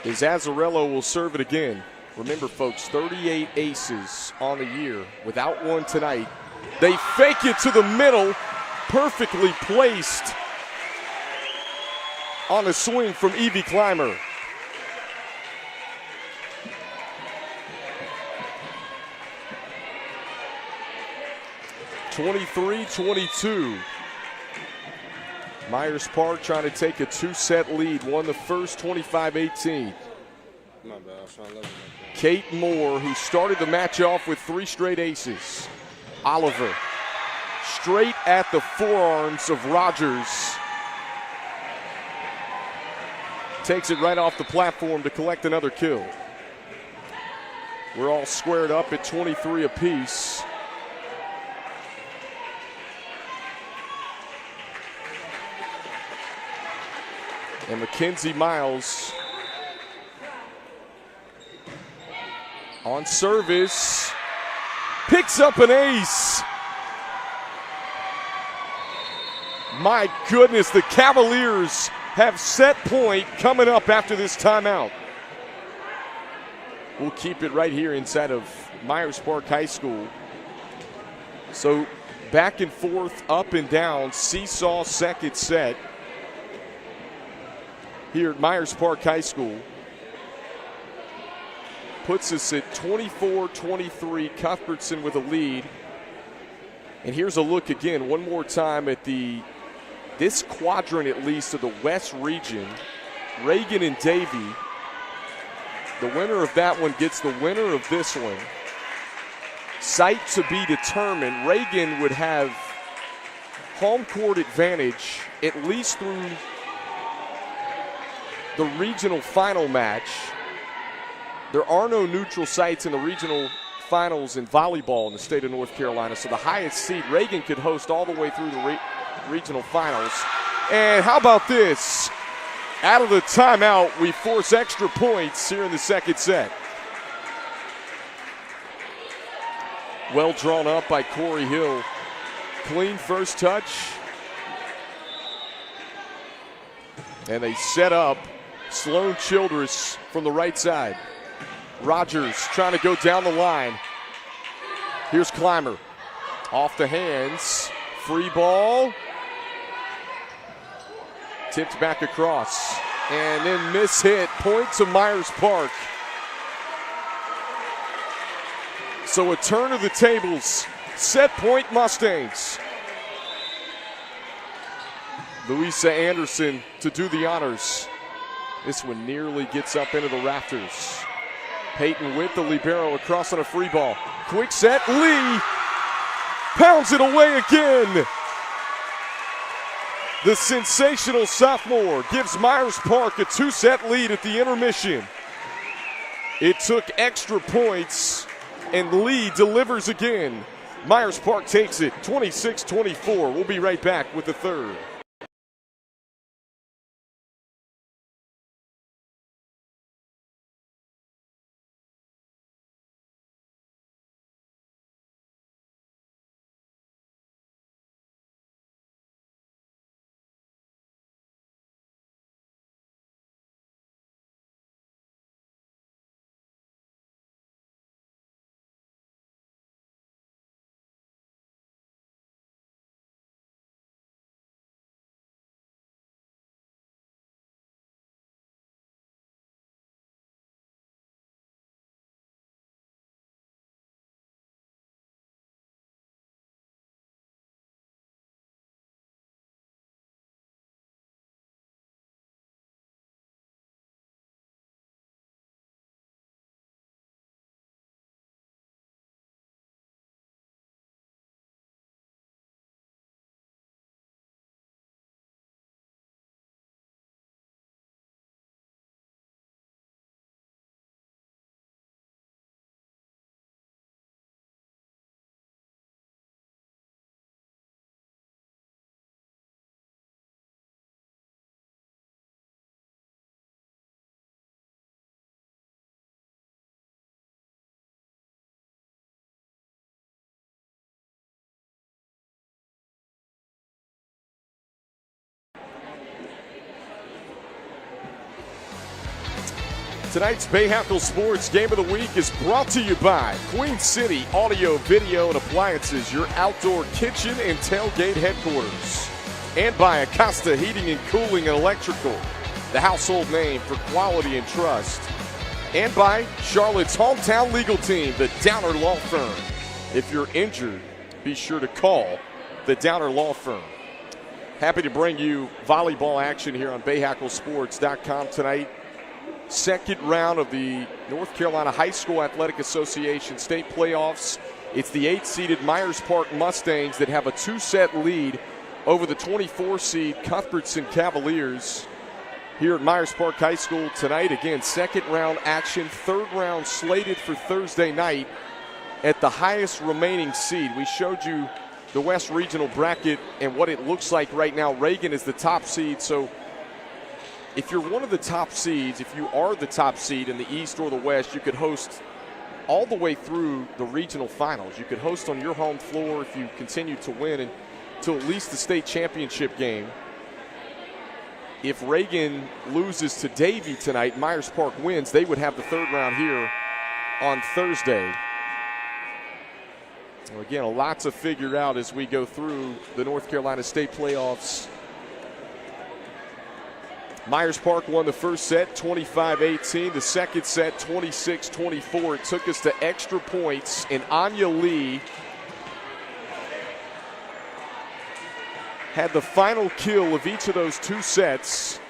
[SPEAKER 1] As Azzarello will serve it again. Remember, folks, 38 aces on the year, without one tonight. They fake it to the middle, perfectly placed on a swing from Evie Clymer. (23-22). Myers Park trying to take a two-set lead. Won the first 25-18. Kate Moore, who started the match off with 3 straight aces. Oliver, straight at the forearms of Rogers. Takes it right off the platform to collect another kill. We're all squared up at 23 apiece. And Mackenzie Miles on service, picks up an ace. My goodness, the Cavaliers have set point coming up after this timeout. We'll keep it right here inside of Myers Park High School. So back and forth, up and down, seesaw second set here at Myers Park High School. Puts us at 24-23, Cuthbertson with a lead. And here's a look again, one more time at the this quadrant at least of the West region, Reagan and Davie, the winner of that one gets the winner of this one. Site to be determined. Reagan would have home court advantage at least through the regional final match. There are no neutral sites in the regional finals in volleyball in the state of North Carolina, so the highest seed, Reagan, could host all the way through the regional finals. And how about this? Out of the timeout, we force extra points here in the second set. Well drawn up by Corey Hill. Clean first touch. And they set up Sloan Childress from the right side. Rogers trying to go down the line. Here's Clymer. Off the hands. Free ball. Tipped back across. And then mishit. Point to Myers Park. So a turn of the tables. Set point Mustangs. Louisa Anderson to do the honors. This one nearly gets up into the rafters. Peyton with the libero across on a free ball. Quick set, Lee pounds it away again. The sensational sophomore gives Myers Park a 2-set lead at the intermission. It took extra points, and Lee delivers again. Myers Park takes it 26-24. We'll be right back with the third. Tonight's Bahakel Sports Game of the Week is brought to you by Queen City Audio, Video, and Appliances, your outdoor kitchen and tailgate headquarters. And by Acosta Heating and Cooling and Electrical, the household name for quality and trust. And by Charlotte's hometown legal team, the Downer Law Firm. If you're injured, be sure to call the Downer Law Firm. Happy to bring you volleyball action here on BahakelSports.com tonight. Second round of the North Carolina High School Athletic Association state playoffs. It's the 8-seeded Myers Park Mustangs that have a 2-set lead over the 24-seed Cuthbertson Cavaliers here at Myers Park High School tonight. Again, second round action, third round slated for Thursday night at the highest remaining seed. We showed you the West Regional bracket and what it looks like right now. Reagan is the top seed, so if you're one of the top seeds, if you are the top seed in the East or the West, you could host all the way through the regional finals. You could host on your home floor if you continue to win until at least the state championship game. If Reagan loses to Davie tonight, Myers Park wins, they would have the third round here on Thursday. Well, again, a lot to figure out as we go through the North Carolina State playoffs. Myers Park won the first set 25-18. The second set 26-24. It took us to extra points, and Anya Lee had the final kill of each of those 2 sets.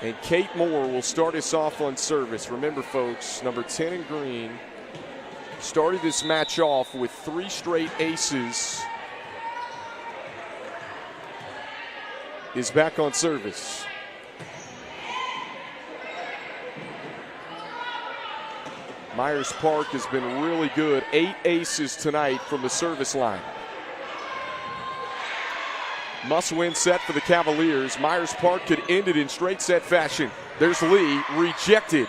[SPEAKER 1] And Kate Moore will start us off on service. Remember, folks, number 10 in green started this match off with 3 straight aces. Is back on service. Myers Park has been really good. 8 aces tonight from the service line. Must-win set for the Cavaliers. Myers Park could end it in straight set fashion. There's Lee, rejected.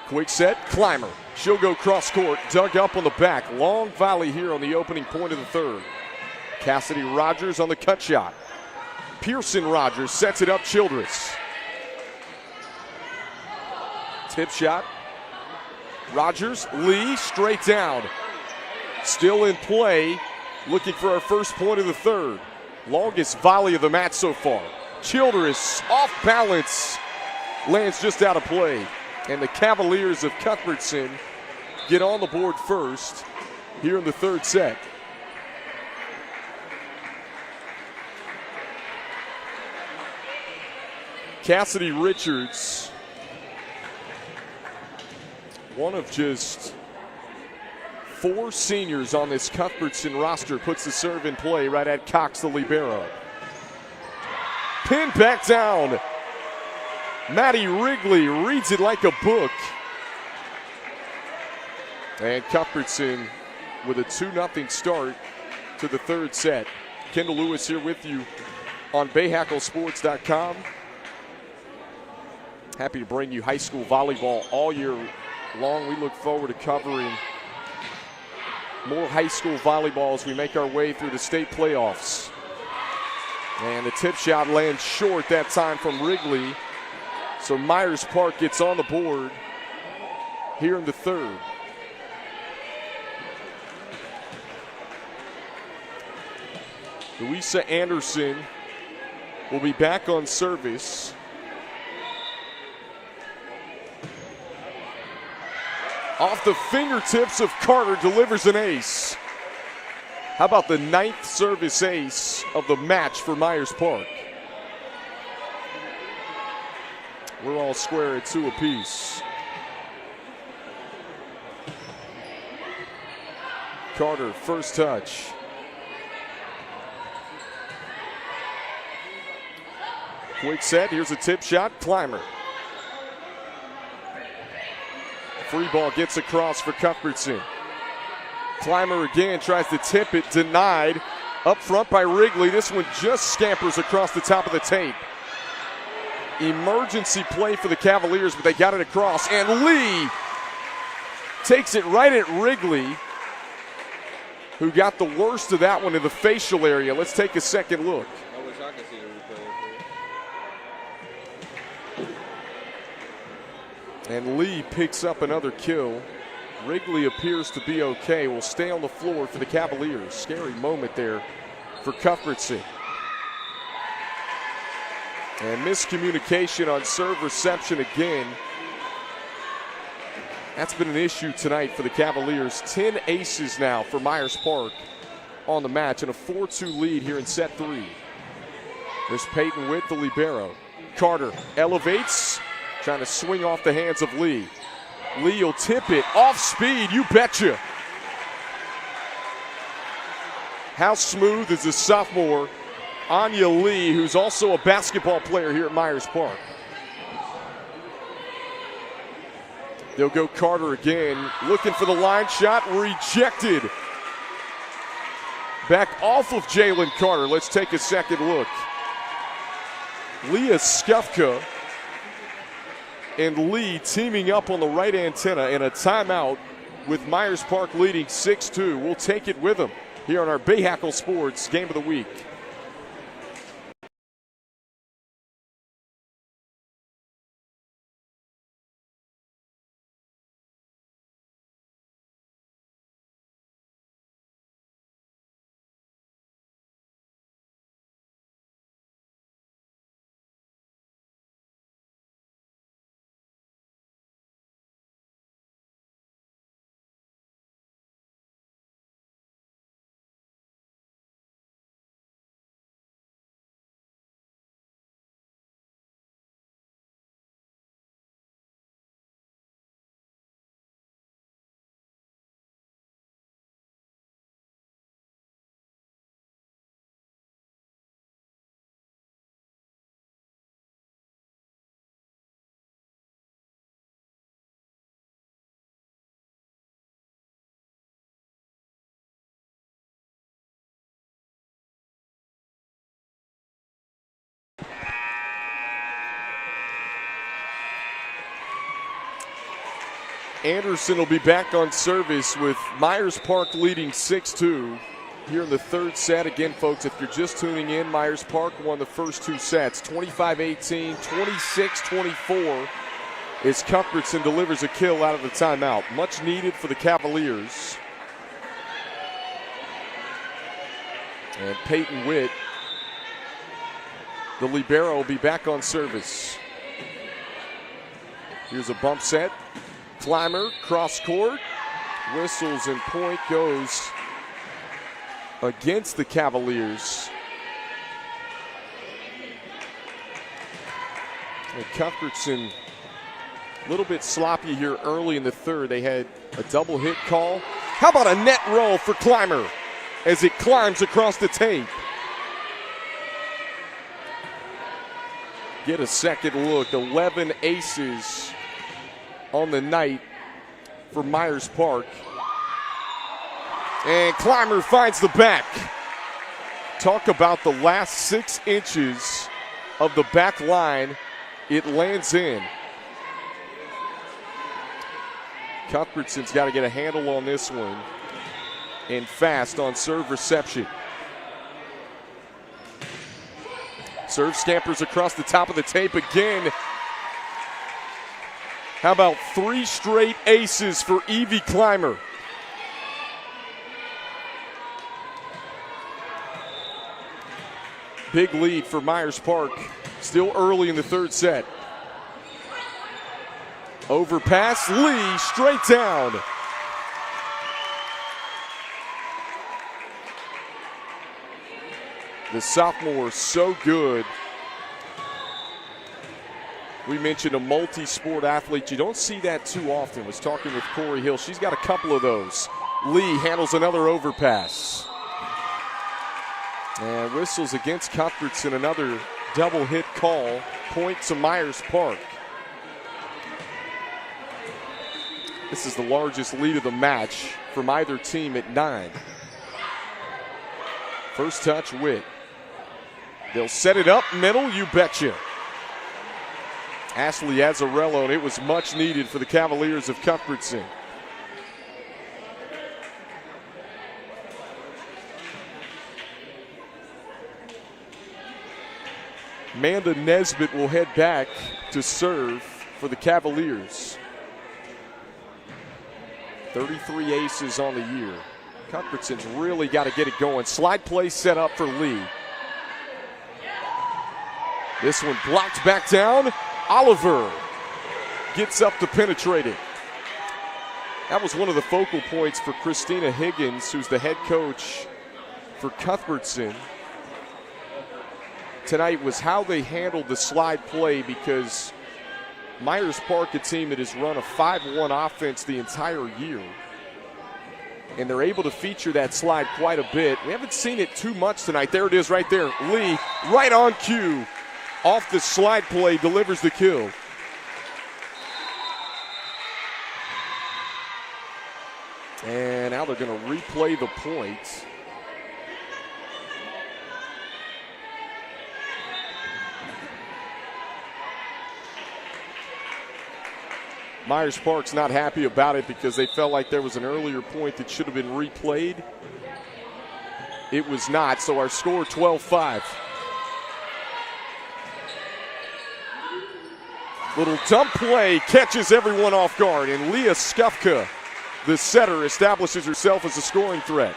[SPEAKER 1] Quick set, Clymer. She'll go cross court, dug up on the back. Long volley here on the opening point of the third. Cassidy Rogers on the cut shot. Pearson Rogers sets it up Childress. Tip shot. Rogers, Lee, straight down. Still in play, looking for our first point of the third. Longest volley of the match so far. Childress off balance, lands just out of play. And the Cavaliers of Cuthbertson get on the board first here in the third set. Cassidy Richards, one of just 4 seniors on this Cuthbertson roster, puts the serve in play right at Cox, the libero. Pinned back down. Maddie Wrigley reads it like a book. And Cuthbertson with a 2-0 start to the third set. Kendall Lewis here with you on BahakelSports.com. Happy to bring you high school volleyball all year long. We look forward to covering more high school volleyball as we make our way through the state playoffs. And the tip shot lands short that time from Wrigley. So Myers Park gets on the board here in the third. Louisa Anderson will be back on service. Off the fingertips of Carter, delivers an ace. How about the 9th service ace of the match for Myers Park? We're all square at 2 apiece. Carter, first touch. Quick set, here's a tip shot, Clymer. Free ball gets across for Cuthbertson. Clymer again tries to tip it, denied. Up front by Wrigley, this one just scampers across the top of the tape. Emergency play for the Cavaliers, but they got it across. And Lee takes it right at Wrigley, who got the worst of that one in the facial area. Let's take a second look.
[SPEAKER 3] I wish I could see the replay.
[SPEAKER 1] And Lee picks up another kill. Wrigley appears to be okay. Will stay on the floor for the Cavaliers. Scary moment there for Cuthbertson. And miscommunication on serve reception again. That's been an issue tonight for the Cavaliers. 10 aces now for Myers Park on the match, and a 4-2 lead here in set 3. There's Peyton Witt, the libero. Carter elevates, trying to swing off the hands of Lee. Lee will tip it off speed, you betcha. How smooth is the sophomore Anya Lee, who's also a basketball player here at Myers Park. They'll go Carter again, looking for the line shot, rejected. Back off of Jalen Carter. Let's take a second look. Leah Skufka and Lee teaming up on the right antenna, and a timeout with Myers Park leading 6-2. We'll take it with them here on our Bahakel Sports Game of the Week. Anderson will be back on service with Myers Park leading 6-2 here in the third set. Again, folks, if you're just tuning in, Myers Park won the first two sets, 25-18, 26-24, as Cuthbertson delivers a kill out of the timeout. Much needed for the Cavaliers. And Peyton Witt, the libero, will be back on service. Here's a bump set. Clymer, cross court, whistles, and point goes against the Cavaliers. And Cuthbertson a little bit sloppy here early in the third. They had a double hit call. How about a net roll for Clymer as it climbs across the tape? Get a second look. 11 aces on the night for Myers Park. And Clymer finds the back. Talk about the last 6 inches of the back line. It lands in. Cuthbertson's got to get a handle on this one. And fast on serve reception. Serve scampers across the top of the tape again. How about 3 straight aces for Evie Clymer? Big lead for Myers Park. Still early in the third set. Overpass, Lee straight down. The sophomore so good. We mentioned a multi-sport athlete. You don't see that too often. Was talking with Corey Hill. She's got a couple of those. Lee handles another overpass. And whistles against Cuthbertson. Another double hit call. Point to Myers Park. This is the largest lead of the match from either team at 9. First touch, Witt. They'll set it up middle, you betcha. Ashley Azzarello, and it was much needed for the Cavaliers of Cuthbertson. Amanda Nesbitt will head back to serve for the Cavaliers. 33 aces on the year. Cuthbertson's really got to get it going. Slide play set up for Lee. This one blocked back down. Oliver gets up to penetrate it. That was one of the focal points for Christina Higgins, who's the head coach for Cuthbertson tonight, was how they handled the slide play, because Myers Park, a team that has run a 5-1 offense the entire year, and they're able to feature that slide quite a bit. We haven't seen it too much tonight. There it is right there. Lee, right on cue, off the slide play, delivers the kill. And now they're going to replay the point. Myers Park's not happy about it because they felt like there was an earlier point that should have been replayed. It was not, so our score 12-5. Little dump play catches everyone off guard, and Leah Skufka, the setter, establishes herself as a scoring threat.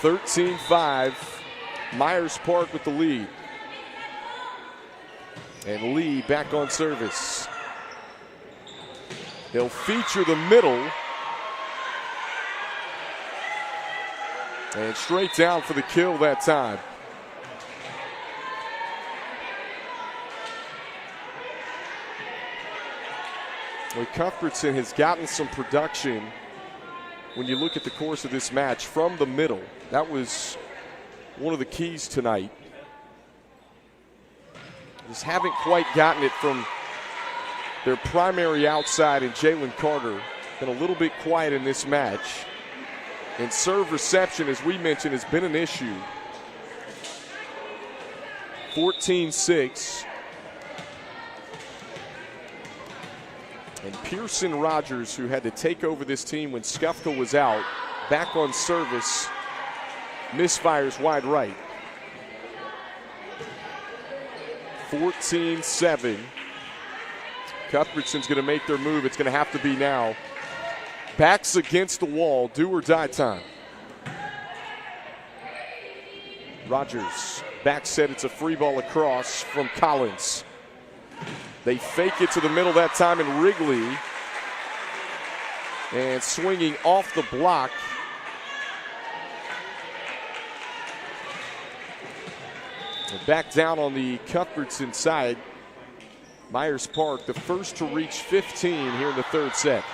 [SPEAKER 1] 13-5, Myers Park with the lead. And Lee back on service. They'll feature the middle. And straight down for the kill that time. Well, Cuthbertson has gotten some production when you look at the course of this match from the middle. That was one of the keys tonight. Just haven't quite gotten it from their primary outside in Jalen Carter. Been a little bit quiet in this match. And serve reception, as we mentioned, has been an issue. 14-6. And Pearson Rogers, who had to take over this team when Skufka was out, back on service, misfires wide right. 14-7. Cuthbertson's going to make their move. It's going to have to be now. Backs against the wall, do or die time. Rogers, back set, it's a free ball across from Collins. They fake it to the middle that time, and Wrigley, and swinging off the block. And back down on the Cuthbertson side. Myers Park, the first to reach 15 here in the third set.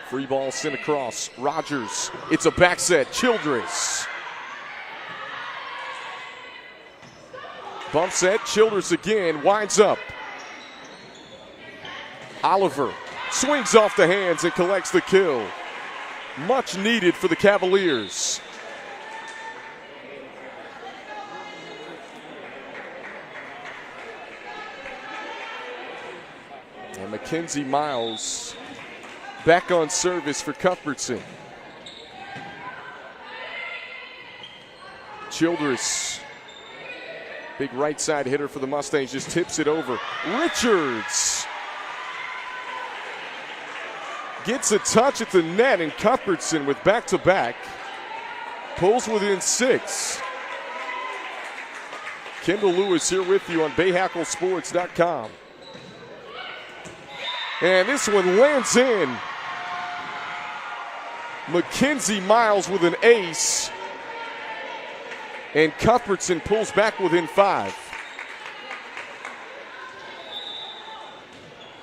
[SPEAKER 1] Free ball sent across. Rogers, it's a back set. Childress. Bump set, Childress again, winds up. Oliver swings off the hands and collects the kill. Much needed for the Cavaliers. And Mackenzie Miles back on service for Cuthbertson. Childress, big right side hitter for the Mustangs, just tips it over. Richards gets a touch at the net, and Cuthbertson with back-to-back pulls within 6. Kendall Lewis here with you on BahakelSports.com. And this one lands in. Mackenzie Miles with an ace. And Cuthbertson pulls back within 5.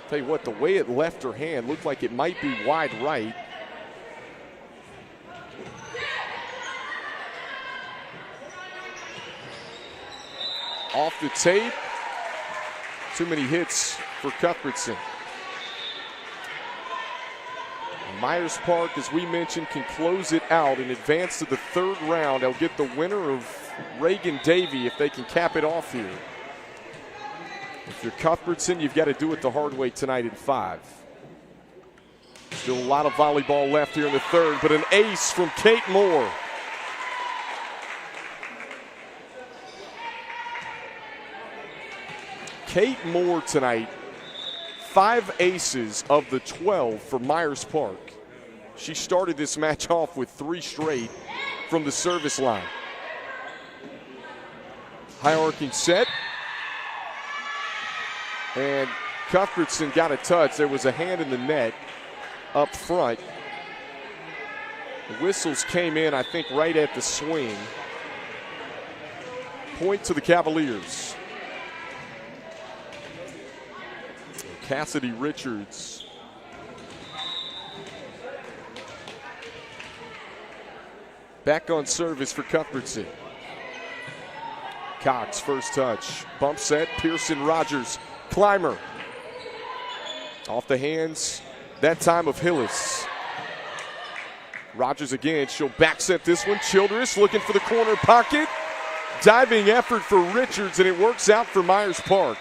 [SPEAKER 1] Tell you what, the way it left her hand looked like it might be wide right. Off the tape. Too many hits for Cuthbertson. Myers Park, as we mentioned, can close it out and advance to the third round. They'll get the winner of Reagan Davey if they can cap it off here. If you're Cuthbertson, you've got to do it the hard way tonight in 5. Still a lot of volleyball left here in the third, but an ace from Kate Moore. Kate Moore tonight, 5 aces of the 12 for Myers Park. She started this match off with 3 straight from the service line. High arcing set. And Cuthbertson got a touch. There was a hand in the net up front. The whistles came in, I think, right at the swing. Point to the Cavaliers. Cassidy Richards. Back on service for Cuthbertson. Cox, first touch. Bump set, Pearson Rogers. Clymer. Off the hands, that time of Hillis. Rogers again, she'll back set this one. Childress looking for the corner pocket. Diving effort for Richards, and it works out for Myers Park.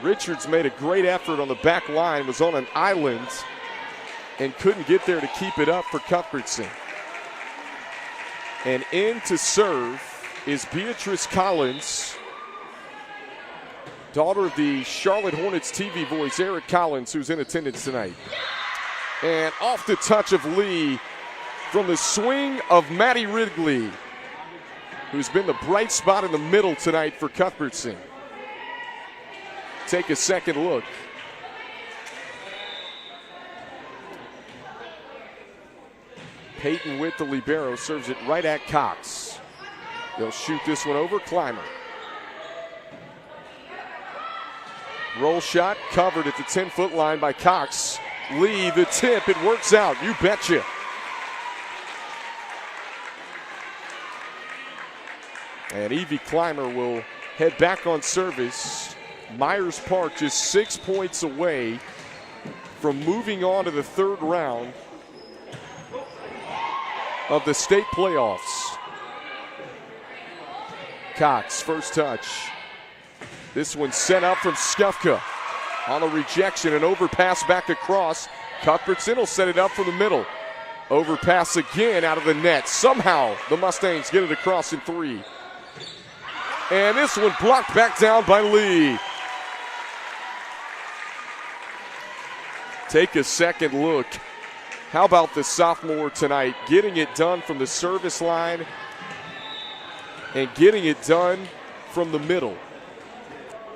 [SPEAKER 1] Richards made a great effort on the back line, was on an island, and couldn't get there to keep it up for Cuthbertson. And in to serve is Beatrice Collins, daughter of the Charlotte Hornets TV voice, Eric Collins, who's in attendance tonight. And off the touch of Lee from the swing of Maddie Wrigley, who's been the bright spot in the middle tonight for Cuthbertson. Take a second look. Peyton Witt, the libero, serves it right at Cox. They'll shoot this one over. Clymer. Roll shot covered at the 10-foot line by Cox. Lee, the tip, it works out. You betcha. And Evie Clymer will head back on service. Myers Park just 6 points away from moving on to the third round of the state playoffs. Cox, first touch. This one sent up from Skufka on the rejection, an overpass back across. Cuthbertson will set it up from the middle. Overpass again out of the net. Somehow the Mustangs get it across in 3. And this one blocked back down by Lee. Take a second look. How about the sophomore tonight, getting it done from the service line and getting it done from the middle.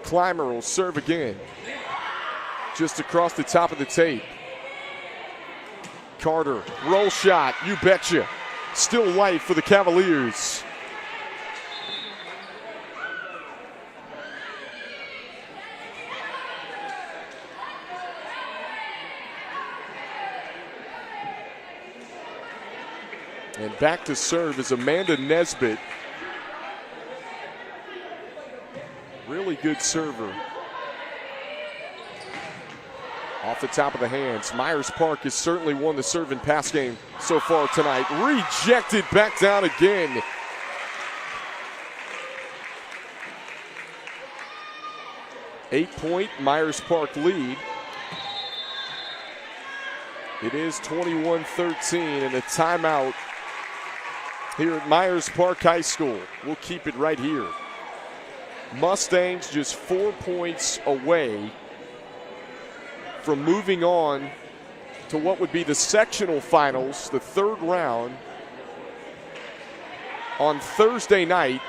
[SPEAKER 1] Clymer will serve again. Just across the top of the tape. Carter, roll shot, you betcha. Still life for the Cavaliers. And back to serve is Amanda Nesbitt. Really good server. Off the top of the hands. Myers Park has certainly won the serve and pass game so far tonight. Rejected back down again. Eight-point Myers Park lead. It is 21-13 and a timeout here at Myers Park High School. We'll keep it right here. Mustangs just 4 points away from moving on to what would be the sectional finals, the third round, on Thursday night.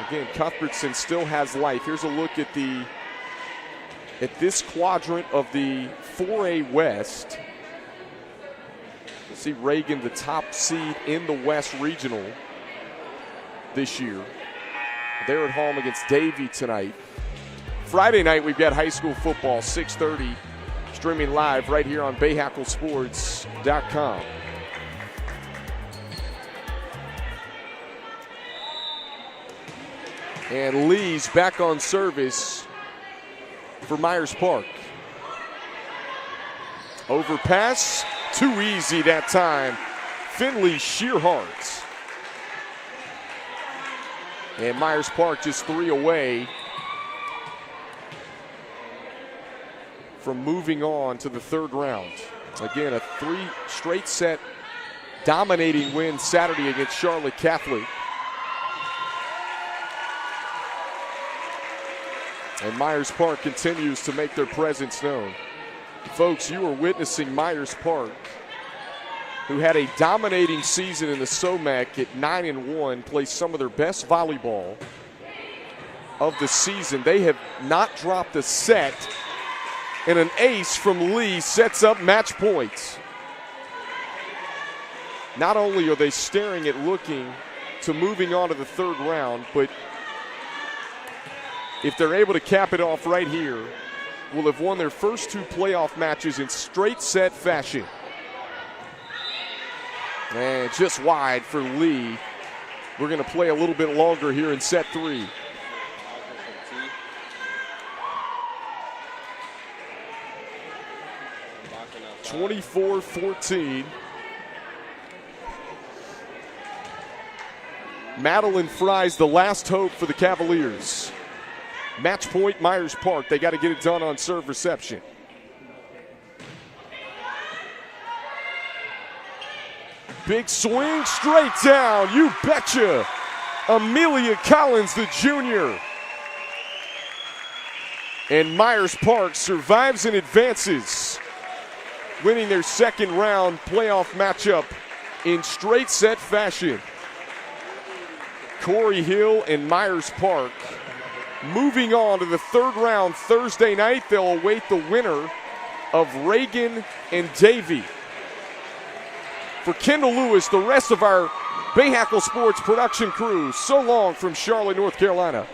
[SPEAKER 1] Again, Cuthbertson still has life. Here's a look at this quadrant of the 4A West. You see Reagan, the top seed in the West Regional this year. They're at home against Davie tonight. Friday night, we've got high school football, 6:30, streaming live right here on BahakelSports.com. And Lee's back on service for Myers Park. Overpass, too easy that time. Finley Shearhart. And Myers Park just 3 away from moving on to the third round. Again, a 3 straight set dominating win Saturday against Charlotte Catholic. And Myers Park continues to make their presence known. Folks, you are witnessing Myers Park, who had a dominating season in the SOMAC at 9-1, play some of their best volleyball of the season. They have not dropped a set, and an ace from Lee sets up match points. Not only are they staring at looking to moving on to the third round, but if they're able to cap it off right here, will have won their first 2 playoff matches in straight set fashion. And just wide for Lee. We're going to play a little bit longer here in set 3. (24-14). Madeline Fry's the last hope for the Cavaliers. Match point, Myers Park. They got to get it done on serve reception. Big swing, straight down. You betcha. Amelia Collins, the junior. And Myers Park survives and advances, winning their second round playoff matchup in straight set fashion. Corey Hill and Myers Park moving on to the third round Thursday night. They'll await the winner of Reagan and Davie. For Kendall Lewis, the rest of our Bahakel Sports production crew, so long from Charlotte, North Carolina.